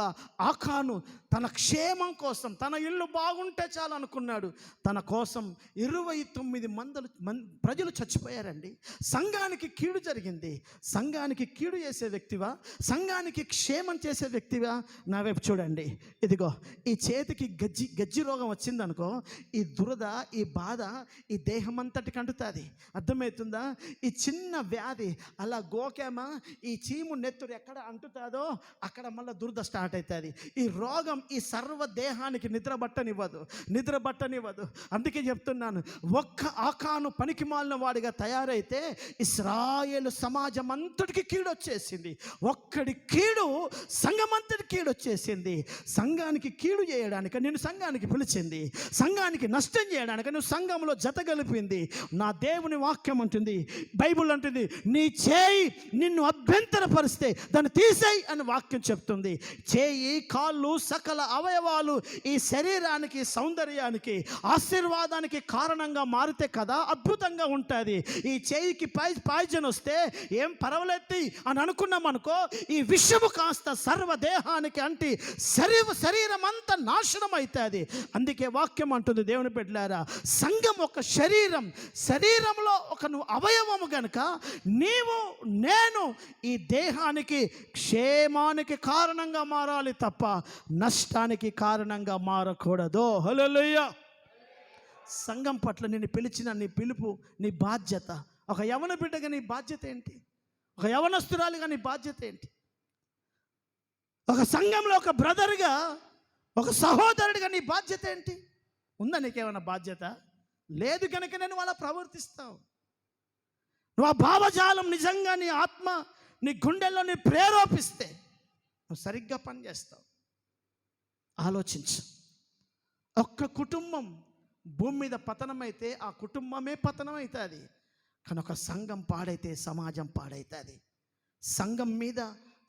ఆకాను తన క్షేమం కోసం, తన ఇల్లు బాగుంటే చాలు అనుకున్నాడు. తన కోసం 29 ప్రజలు చచ్చిపోయారండి. సంఘానికి కీడు జరిగింది. సంఘానికి కీడు చేసే వ్యక్తివా? సంఘానికి క్షేమం చేసే వ్యక్తివా? నా వైపు చూడండి. ఇదిగో, ఈ చేతికి గజ్జి రోగం వచ్చిందనుకో, ఈ దురద, ఈ బాధ ఈ దేహం అంతటికి అంటుతుంది. అర్థమవుతుందా? ఈ చిన్న వ్యాధి అలా గోకేమా, ఈ చీము నెత్తురు ఎక్కడ అంటుతుందో అక్కడ మళ్ళీ దురద స్టార్ట్ అవుతుంది. ఈ రోగం ఈ సర్వ దేహానికి నిద్ర బట్టనివ్వదు. అందుకే చెప్తున్నాను, ఒక్క ఆకాను పనికి మాలిన వాడిగా తయారైతే ఇశ్రాయేలు సమాజం అంతటికి కీడు వచ్చేసింది. ఒక్కడి కీడు సంఘమంతటి కీడు వచ్చేసింది. సంఘానికి కీడు చేయడానికి నేను సంఘానికి పిలిచింది, సంఘానికి నష్టం చేయడానికి నువ్వు సంఘంలో జత కలిపింది. నా దేవుని వాక్యం అంటుంది, బైబుల్ అంటుంది, నీ చేయి నిన్ను అభ్యంతరపరిస్తే దాన్ని తీసేయి అని వాక్యం చెప్తుంది. చేయి, కాళ్ళు, సకల అవయవాలు ఈ శరీరానికి, సౌందర్యానికి, ఆశీర్వాదానికి కారణంగా మారితే కదా అద్భుతంగా ఉంటుంది. ఈ చేయికి పాయిజన్ వస్తే ఏం పర్వాలేదు అని అనుకున్నాం అనుకో, ఈ విషము కాస్త సర్వదేహానికి అంటి శరీరం అంతా నాశనం అవుతుంది. అందుకే వాక్యం అంటుంది, దేవుని బిడ్డలారా, సంఘం ఒక శరీరంలో ఒక నువ్వు అవయవము గనుక నేను ఈ దేహానికి క్షేమానికి కారణంగా మారాలి తప్ప నష్టానికి కారణంగా మారకూడదు. హల్లెలూయా. సంఘం పట్ల నిన్ను పిలిచిన నీ పిలుపు, నీ బాధ్యత. ఒక యవన బిడ్డగా నీ బాధ్యత ఏంటి? ఒక యవనస్తురాలిగా నీ బాధ్యత ఏంటి? ఒక సంఘంలో ఒక బ్రదర్గా, ఒక సహోదరుడిగా నీ బాధ్యత ఏంటి? ఉందా నీకేమైనా బాధ్యత? లేదు కనుక నేను అలా ప్రవర్తిస్తావు. నువ్వు ఆ భావజాలం నిజంగా నీ ఆత్మ, నీ గుండెల్లో నీ ప్రేరేపిస్తే నువ్వు సరిగ్గా పనిచేస్తావు. ఆలోచించు. ఒక్క కుటుంబం భూమి మీద పతనమైతే ఆ కుటుంబమే పతనం అవుతుంది. కానీ ఒక సంఘం పాడైతే సమాజం పాడవుతుంది. సంఘం మీద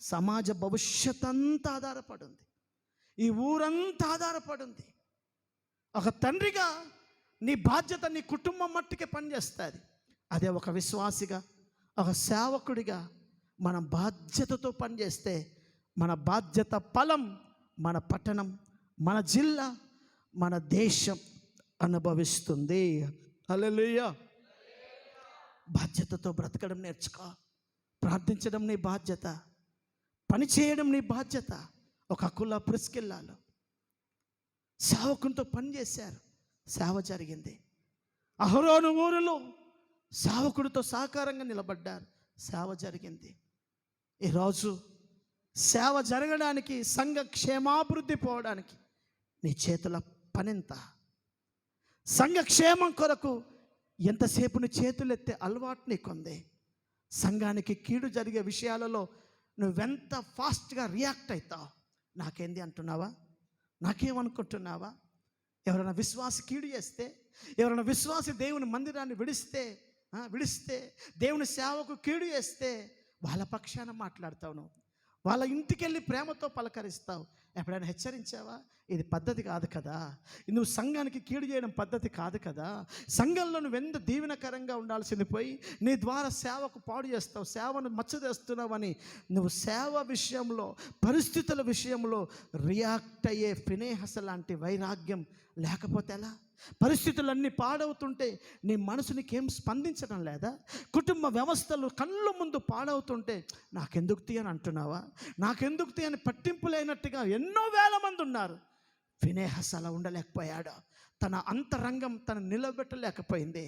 సమాజ భవిష్యత్ అంతా ఆధారపడి ఉంది. ఈ ఊరంతా ఆధారపడి ఉంది. ఒక తండ్రిగా నీ బాధ్యత నీ కుటుంబం మట్టుకే పనిచేస్తుంది. అదే ఒక విశ్వాసిగా, ఒక సేవకుడిగా మన బాధ్యతతో పనిచేస్తే మన బాధ్యత ఫలం మన పట్టణం, మన జిల్లా, మన దేశం అనుభవిస్తుంది. హల్లెలూయా. బాధ్యతతో బ్రతకడం నేర్చుకో. ప్రార్థించడం నీ బాధ్యత, పని చేయడం నీ బాధ్యత. ఒక కుల ప్రిస్కిల్లాలో సేవకునితో పని చేశారు, సేవ జరిగింది. అహరోను ఊరిలో సేవకుడితో సహకారంగా నిలబడ్డారు, సేవ జరిగింది. ఈరోజు సేవ జరగడానికి, సంఘ క్షేమాభివృద్ధి పోవడానికి నీ చేతుల పనెంత? సంఘ క్షేమం కొరకు ఎంతసేపు నీ చేతులెత్తే అలవాటు నీకుంది? సంఘానికి కీడు జరిగే విషయాలలో నువ్వెంత ఫాస్ట్గా రియాక్ట్ అవుతావు? నాకేంది అంటున్నావా? నాకేమనుకుంటున్నావా? ఎవరైనా విశ్వాసి కీడు చేస్తే, ఎవరైనా విశ్వాసి దేవుని మందిరాన్ని విడిస్తే దేవుని సేవకు కీడు చేస్తే వాళ్ళ పక్షాన మాట్లాడతావు నువ్వు. వాళ్ళ ఇంటికి వెళ్ళి ప్రేమతో పలకరిస్తావు. ఎప్పుడైనా హెచ్చరించావా? ఇది పద్ధతి కాదు కదా. నువ్వు సంఘానికి కీడు చేయడం పద్ధతి కాదు కదా. సంఘంలో నువ్వు ఎంత దీవెనకరంగా ఉండాల్సింది పోయి నీ ద్వారా సేవకు పాడు చేస్తావు, సేవను మచ్చదేస్తున్నావని నువ్వు సేవ విషయంలో, పరిస్థితుల విషయంలో రియాక్ట్ అయ్యే ఫినేహస లాంటి వైరాగ్యం లేకపోతే ఎలా? పరిస్థితులన్నీ పాడవుతుంటే నీ మనసు నీకేం స్పందించడం లేదా? కుటుంబ వ్యవస్థలు కళ్ళ ముందు పాడవుతుంటే నాకెందుకు తీయని అంటున్నావా? నాకెందుకు తీయని పట్టింపు లేనట్టుగా ఎన్నో వేల మంది ఉన్నారు. ఫినేహస్ అలా ఉండలేకపోయాడు. తన అంతరంగం తను నిలబెట్టలేకపోయింది.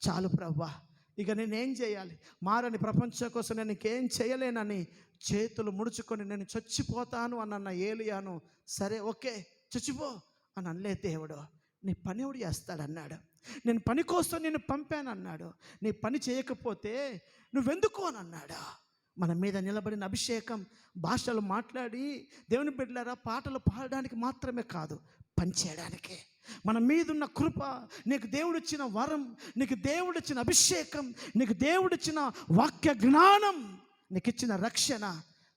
చాలు ప్రభువా, ఇక నేనేం చేయాలి? మారని ప్రపంచం కోసం నేను ఇంకేం చేయలేనని చేతులు ముడుచుకొని నేను చచ్చిపోతాను అన్న ఏలియాను, సరే ఓకే చచ్చిపో అని అనలే దేవుడు. నీ పని ఎవడు చేస్తాడన్నాడు. నేను పని కోసం నేను పంపాను అన్నాడు. నీ పని చేయకపోతే నువ్వెందుకు అని అన్నాడు. మన మీద నిలబడిన అభిషేకం భాషలు మాట్లాడి దేవుని బిడ్డలారా పాటలు పాడడానికి మాత్రమే కాదు, పనిచేయడానికే. మన మీదున్న కృప, నీకు దేవుడిచ్చిన వరం, నీకు దేవుడిచ్చిన అభిషేకం, నీకు దేవుడిచ్చిన వాక్య జ్ఞానం, నీకు ఇచ్చిన రక్షణ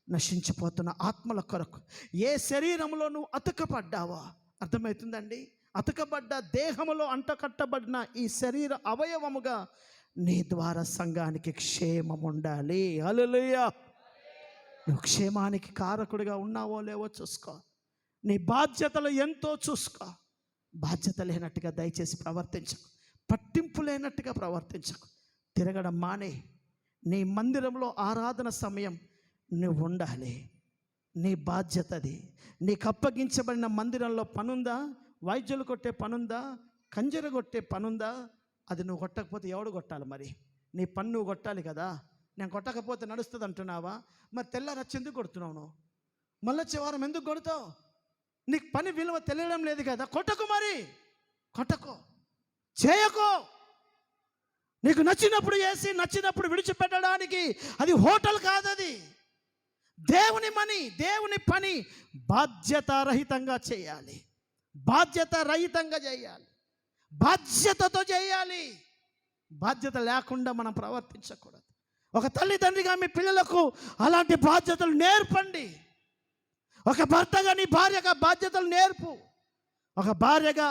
నశించిపోతున్న ఆత్మల కొరకు ఏ శరీరంలో నువ్వు అతుకపడ్డావో అర్థమవుతుందండి. అతుకబడ్డ దేహములో అంటకట్టబడిన ఈ శరీర అవయవముగా నీ ద్వారా సంఘానికి క్షేమం ఉండాలి. హల్లెలూయా. నువ్వు క్షేమానికి కారకుడిగా ఉన్నావో లేవో చూసుకో. నీ బాధ్యతలు ఎంతో చూసుకో. బాధ్యత లేనట్టుగా దయచేసి ప్రవర్తించకు. పట్టింపు లేనట్టుగా ప్రవర్తించకు. తిరగడం మానే. నీ మందిరంలో ఆరాధన సమయం నువ్వు ఉండాలి. నీ బాధ్యత అది. నీకు అప్పగించబడిన మందిరంలో పనుందా? వైద్యులు కొట్టే పనుందా? కంజర కొట్టే పనుందా? అది నువ్వు కొట్టకపోతే ఎవడు కొట్టాలి? మరి నీ పన్ను నువ్వు కొట్టాలి కదా. నేను కొట్టకపోతే నడుస్తుంది అంటున్నావా? మరి తెల్లారచ్చి ఎందుకు కొడుతున్నావు? నువ్వు మళ్ళీ వారం ఎందుకు కొడతావు? నీకు పని విలువ తెలియడం లేదు కదా. కొట్టకు, మరి కొట్టకు, చేయకు. నీకు నచ్చినప్పుడు చేసి నచ్చినప్పుడు విడిచిపెట్టడానికి అది హోటల్ కాదు. అది దేవుని పని బాధ్యతారహితంగా చేయాలి. బాధ్యతారహితంగా చేయాలి. బాధ్యతతో చేయాలి. బాధ్యత లేకుండా మనం ప్రవర్తించకూడదు. ఒక తల్లిదండ్రిగా మీ పిల్లలకు అలాంటి బాధ్యతలు నేర్పండి. ఒక భర్తగా నీ భార్యగా బాధ్యతలు నేర్పు. ఒక భార్యగా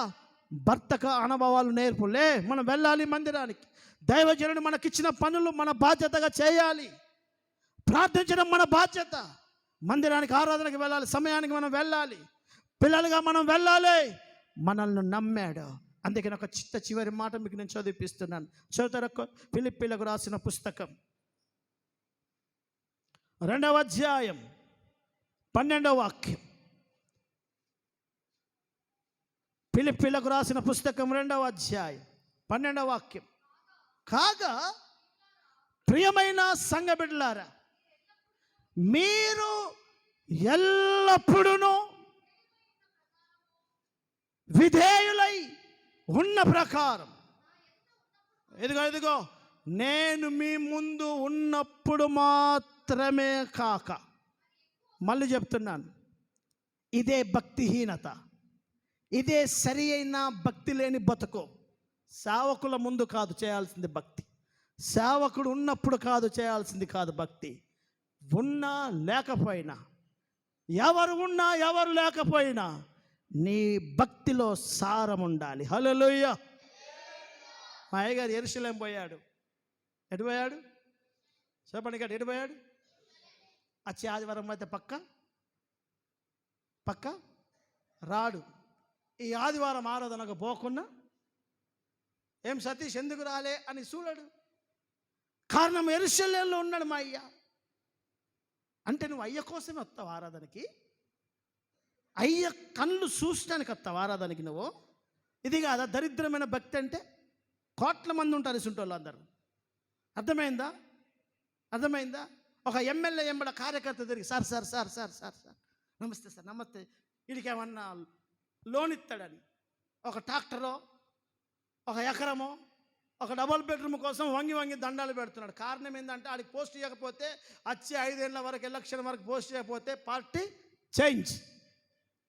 భర్తగా అనుభవాలు నేర్పు. మనం వెళ్ళాలి మందిరానికి. దైవజనుడు మనకిచ్చిన పనులు మన బాధ్యతగా చేయాలి. ప్రార్థించడం మన బాధ్యత. మందిరానికి ఆరాధనకి వెళ్ళాలి, సమయానికి మనం వెళ్ళాలి. పిల్లలుగా మనం వెళ్ళాలి. మనల్ని నమ్మాడు. అందుకని ఒక చివరి మాట మీకు నేను చదివిపిస్తున్నాను. చదువుతారు. ఫిలిప్పీలకు రాసిన పుస్తకం 2వ అధ్యాయం 12వ వాక్యం. ఫిలిప్పీలకు రాసిన పుస్తకం 2వ అధ్యాయం 12వ వాక్యం. కాగా ప్రియమైన సంఘ బిడ్డలారా, మీరు ఎల్లప్పుడూ విధేయులై ఉన్న ప్రకారం, ఇదిగో నేను మీ ముందు ఉన్నప్పుడు మాత్రమే కాక, మళ్ళీ చెప్తున్నాను, ఇదే భక్తిహీనత, ఇదే సరి అయిన భక్తి లేని బతుకు. సేవకుల ముందు కాదు చేయాల్సింది భక్తి. సేవకుడు ఉన్నప్పుడు కాదు చేయాల్సింది కాదు భక్తి. ఉన్నా లేకపోయినా, ఎవరు ఉన్నా ఎవరు లేకపోయినా నీ భక్తిలో సారం ఉండాలి. హల్లెలూయా. మా అయ్యగారు యెరూషలేం పోయాడు. ఎటు పోయాడు? చెప్పండి, ఇక్కడ ఎటు పోయాడు? వచ్చే ఆదివారం అయితే పక్క రాడు. ఈ ఆదివారం ఆరాధనకు పోకున్నా ఏం సతీష్ ఎందుకు రాలే అని చూడడు. కారణం యెరూషలేంలో ఉన్నాడు మా అయ్య. అంటే నువ్వు అయ్య కోసమే వస్తావు ఆరాధనకి? అయ్య కళ్ళు చూసడానికి వస్తావు ఆరాధనకి నువ్వు? ఇది కాదా దరిద్రమైన భక్తి అంటే? కోట్ల మంది ఉంటారు ఇసుంటోళ్ళు అందరూ. అర్థమైందా? ఒక ఎమ్మెల్యే ఎంబడ కార్యకర్త తిరిగి sir sir sir sir sir sir నమస్తే సార్ నమస్తే, వీడికి ఏమన్నా లోన్ ఇస్తాడని ఒక ట్రాక్టరో ఒక ఎకరమో ఒక డబుల్ బెడ్రూమ్ కోసం వంగి దండాలు పెడుతున్నాడు. కారణం ఏంటంటే ఆడికి పోస్ట్ చేయకపోతే వచ్చే 5 ఏళ్ళ వరకు ఎలక్షన్ వరకు పోస్ట్ చేయకపోతే పార్టీ చేంజ్.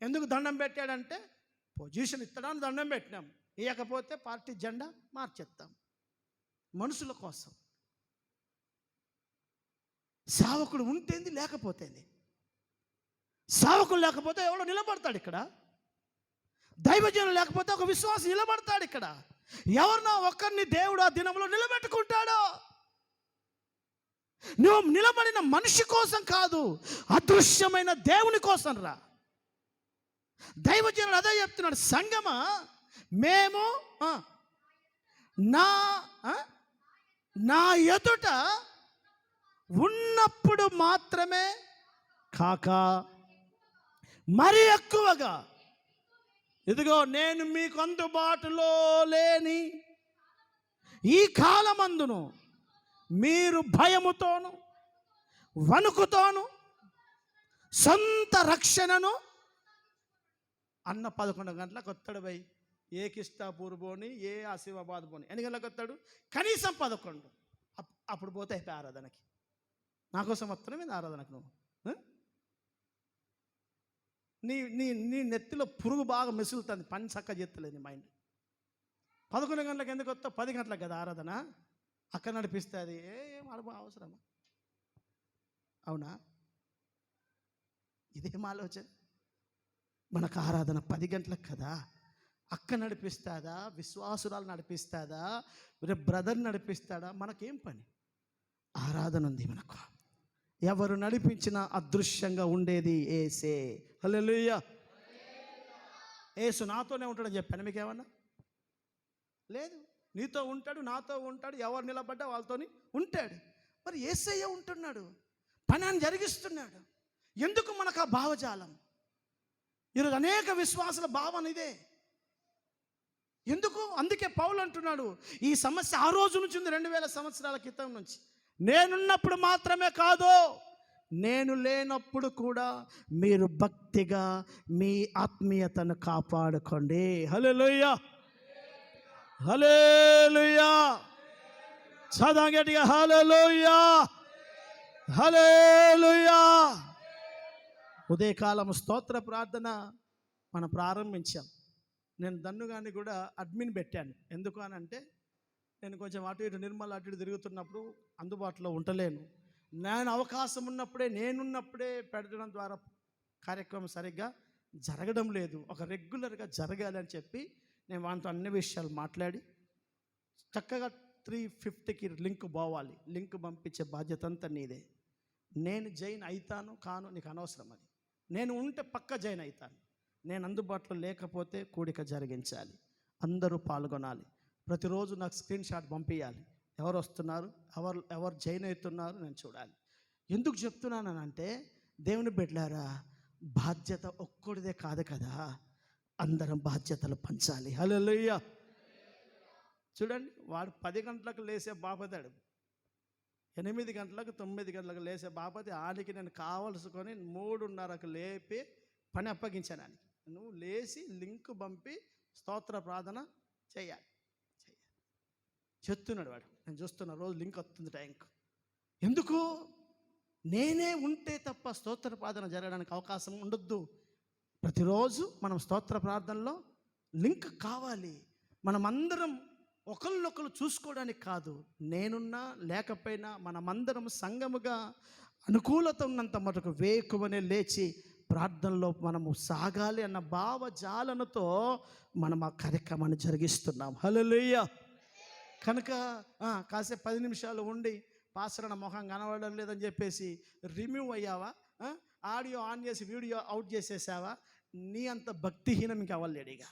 ఎందుకు దండం పెట్టాడంటే పొజిషన్ ఇత్తడానికి దండం పెట్టినాం, ఇవ్వకపోతే పార్టీ జెండా మార్చేస్తాం. మనుషుల కోసం. సేవకుడు ఉంటేంది, లేకపోతేంది. సేవకుడు లేకపోతే ఎవడో నిలబడతాడు ఇక్కడ. దైవజనులు లేకపోతే ఒక విశ్వాసం నిలబడతాడు ఇక్కడ. ఎవరినో ఒక్కరిని దేవుడు ఆ దినంలో నిలబెట్టుకుంటాడో. నువ్వు నిలబడిన మనిషి కోసం కాదు, అదృశ్యమైన దేవుని కోసం రా. దైవజనుడు అదే చెప్తున్నాడు, సంగమా మేము నా ఎదుట ఉన్నప్పుడు మాత్రమే కాక మరి ఎక్కువగా, ఇదిగో నేను మీకు అందుబాటులో లేని ఈ కాలమందును మీరు భయముతోను వణుకుతోను సొంత రక్షణను అన్న 11 గంటలకు వస్తాడు. భయ్ ఏ కిష్టాపూర్ పోని, ఏ ఆసిఫాబాద్ పోని, ఎన్ని గంటలకు వస్తాడు? కనీసం 11. అప్పుడు పోతే అయిపోయి ఆరాధనకి. నా కోసం వస్తున్నావు మీద ఆరాధనకు నువ్వు. నీ నీ నీ నెత్తిలో పురుగు బాగా మెసులుతుంది, పని చక్క చేస్తలేదు నీ మైండ్. 11 గంటలకు ఎందుకు వస్తావు? 10 గంటలకు కదా ఆరాధన, అక్కడ నడిపిస్తే అది ఏం అవసరమా? అవునా? ఇదేం ఆలోచన? మనకు ఆరాధన 10 గంటలకు కదా, అక్క నడిపిస్తాదా? విశ్వాసురాలు నడిపిస్తాదా? రేపు బ్రదర్ నడిపిస్తాడా? మనకేం పని? ఆరాధన ఉంది మనకు. ఎవరు నడిపించినా అదృశ్యంగా ఉండేది యేసే. హల్లెలూయా. యేసు నాతోనే ఉంటాడని చెప్పాను మీకేమన్నా? లేదు. నీతో ఉంటాడు, నాతో ఉంటాడు, ఎవరు నిలబడ్డా వాళ్ళతోని ఉంటాడు. మరి యేసయ్య ఉంటున్నాడు, పని ఆయన జరిగిస్తున్నాడు. ఎందుకు మనకు ఆ భావజాలం? ఈరోజు అనేక విశ్వాసాల భావన ఇదే. ఎందుకు? అందుకే పౌలు అంటున్నాడు, ఈ సమస్య ఆ రోజు నుంచి ఉంది, 2000 సంవత్సరాల క్రితం నుంచి. నేనున్నప్పుడు మాత్రమే కాదు, నేను లేనప్పుడు కూడా మీరు భక్తిగా మీ ఆత్మీయతను కాపాడుకోండి. హల్లెలూయా, హల్లెలూయా. చదవండి గట్టిగా, హల్లెలూయా, హల్లెలూయా. ఉదయకాలం స్తోత్ర ప్రార్థన మనం ప్రారంభించాం. నేను దన్నుగాన్ని కూడా అడ్మిన్ పెట్టాను. ఎందుకు అని అంటే, నేను కొంచెం అటు ఇటు నిర్మల్ అటు ఇటు తిరుగుతున్నప్పుడు అందుబాటులో ఉండలేను. నేను అవకాశం ఉన్నప్పుడే, నేనున్నప్పుడే పెట్టడం ద్వారా కార్యక్రమం సరిగ్గా జరగడం లేదు. ఒక రెగ్యులర్గా జరగాలి అని చెప్పి నేను వాటితో అన్ని విషయాలు మాట్లాడి చక్కగా 350కి లింక్ పోవాలి. లింక్ పంపించే బాధ్యత అంతా నీదే. నేను జైన్ అవుతాను కాను నీకు అనవసరం. అది నేను ఉంటే పక్క జైన్ అవుతాను. నేను అందుబాటులో లేకపోతే కూడిక జరిగించాలి, అందరూ పాల్గొనాలి. ప్రతిరోజు నాకు స్క్రీన్ షాట్ పంపించాలి, ఎవరు వస్తున్నారు, ఎవరు జాయిన్ అవుతున్నారు నేను చూడాలి. ఎందుకు చెప్తున్నానంటే, దేవుని బిడ్డలారా, బాధ్యత ఒక్కడిదే కాదు కదా, అందరం బాధ్యతలు పంచాలి. హల్లెలూయా. చూడండి, వాడు 10 గంటలకు లేసే బాపతాడు, 8 గంటలకు 9 గంటలకు లేసే బాపతి. ఆడికి నేను కావలసుకొని 3:30కు లేపి పని అప్పగించాను. ఆడికి నువ్వు లేచి లింక్ పంపి స్తోత్ర ప్రార్థన చేయాలి చెప్తున్నాడు వాడు. నేను చూస్తున్నా, రోజు లింక్ వస్తుంది టైంకు. ఎందుకు? నేనే ఉంటే తప్ప స్తోత్ర ప్రార్థన జరగడానికి అవకాశం ఉండొద్దు. ప్రతిరోజు మనం స్తోత్ర ప్రార్థనలో లింక్ కావాలి. మనమందరం ఒకళ్ళొకరు చూసుకోవడానికి కాదు, నేనున్నా లేకపోయినా మనమందరం సంఘముగా అనుకూలత ఉన్నంత మటుకు వేకువనే లేచి ప్రార్థనలో మనము సాగాలి అన్న భావజాలనతో మనం ఆ కార్యక్రమాన్ని జరిగిస్తున్నాం. హల్లెలూయా. కనుక కాసేపు 10 నిమిషాలు ఉండి పాస్టర్ మొహం కనబడడం లేదని చెప్పేసి రిమూవ్ అయ్యావా, ఆడియో ఆన్ చేసి వీడియో అవుట్ చేసేసావా, నీ అంత భక్తిహీనం ఇంకా అవ్వలేడిగా.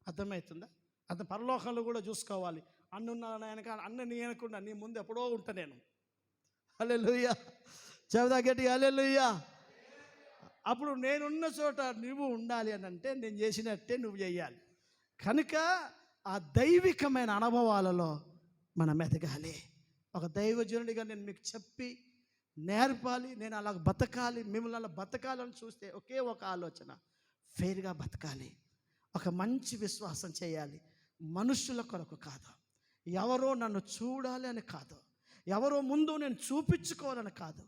అర్థమవుతుందా? అంత పరలోకంలో కూడా చూసుకోవాలి. అన్నున్నా వెనక అన్న నీ వెనకుండా నీ ముందు ఎప్పుడో ఉంటా నేను. హల్లెలూయా. చెబుదా గట్టి హల్లెలూయా. అప్పుడు నేనున్న చోట నువ్వు ఉండాలి అని అంటే నేను చేసినట్టే నువ్వు చేయాలి. కనుక ఆ దైవికమైన అనుభవాలలో మనం ఎదగాలి. ఒక దైవజనుడిగా నేను మీకు చెప్పి నేర్పాలి, నేను అలా బతకాలి, మిమ్మల్ని అలా బతకాలని చూస్తే ఒకే ఒక ఆలోచన, ఫెయిర్గా బతకాలి, ఒక మంచి విశ్వాసం చేయాలి. మనుషుల కొరకు కాదు, ఎవరో నన్ను చూడాలి అని కాదు, ఎవరో ముందు నేను చూపించుకోవాలని కాదు.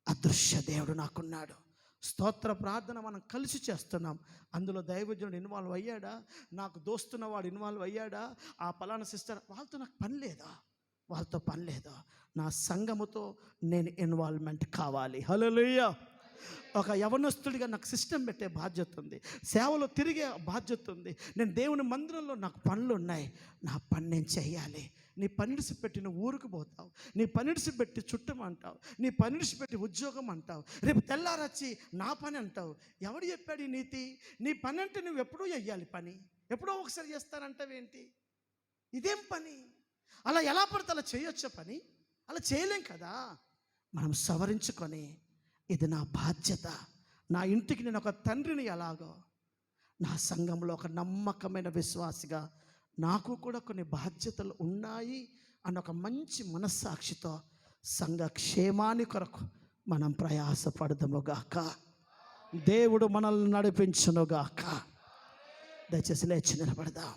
అదృశ్య దేవుడు నాకున్నాడు, స్తోత్ర ప్రార్థన మనం కలిసి చేస్తున్నాం. అందులో దైవజనుడు ఇన్వాల్వ్ అయ్యాడా, నాకు దోస్తున్నవాడు ఇన్వాల్వ్ అయ్యాడా, ఆ పలానా సిస్టర్ వాళ్ళతో నాకు పని లేదా, వాళ్ళతో పని లేదా, నా సంఘముతో నేను ఇన్వాల్వ్మెంట్ కావాలి. హల్లెలూయా. ఒక యవనస్తుడిగా నాకు సిస్టమ్ పెట్టే బాధ్యత ఉంది, సేవలో తిరిగే బాధ్యత ఉంది. నేను దేవుని మందిరంలో నాకు పనులు ఉన్నాయి, నా పని నేను చెయ్యాలి. నీ పనిడిసి పెట్టి నువ్వు ఊరికి పోతావు, నీ పనిడిసి పెట్టి చుట్టం అంటావు, నీ పనిడిసి పెట్టి ఉద్యోగం అంటావు, రేపు తెల్లారొచ్చి నా పని అంటావు. ఎవడు చెప్పాడు ఈ నీతి? నీ పని అంటే నువ్వు ఎప్పుడూ చెయ్యాలి, పని ఎప్పుడో ఒకసారి చేస్తానంటావేంటి? ఇదేం పని? అలా ఎలా పడితే అలా చేయొచ్చా పని? అలా చేయలేం కదా. మనం సవరించుకొని, ఇది నా బాధ్యత, నా ఇంటికి నేను ఒక తండ్రిని ఎలాగో, నా సంఘంలో ఒక నమ్మకమైన విశ్వాసిగా నాకు కూడా కొన్ని బాధ్యతలు ఉన్నాయి అన్న ఒక మంచి మనస్సాక్షితో సంఘ క్షేమాన్ని కొరకు మనం ప్రయాసపడదాముగాక. దేవుడు మనల్ని నడిపించునుగాక. దయచేసి లేచి నిలబడదాం.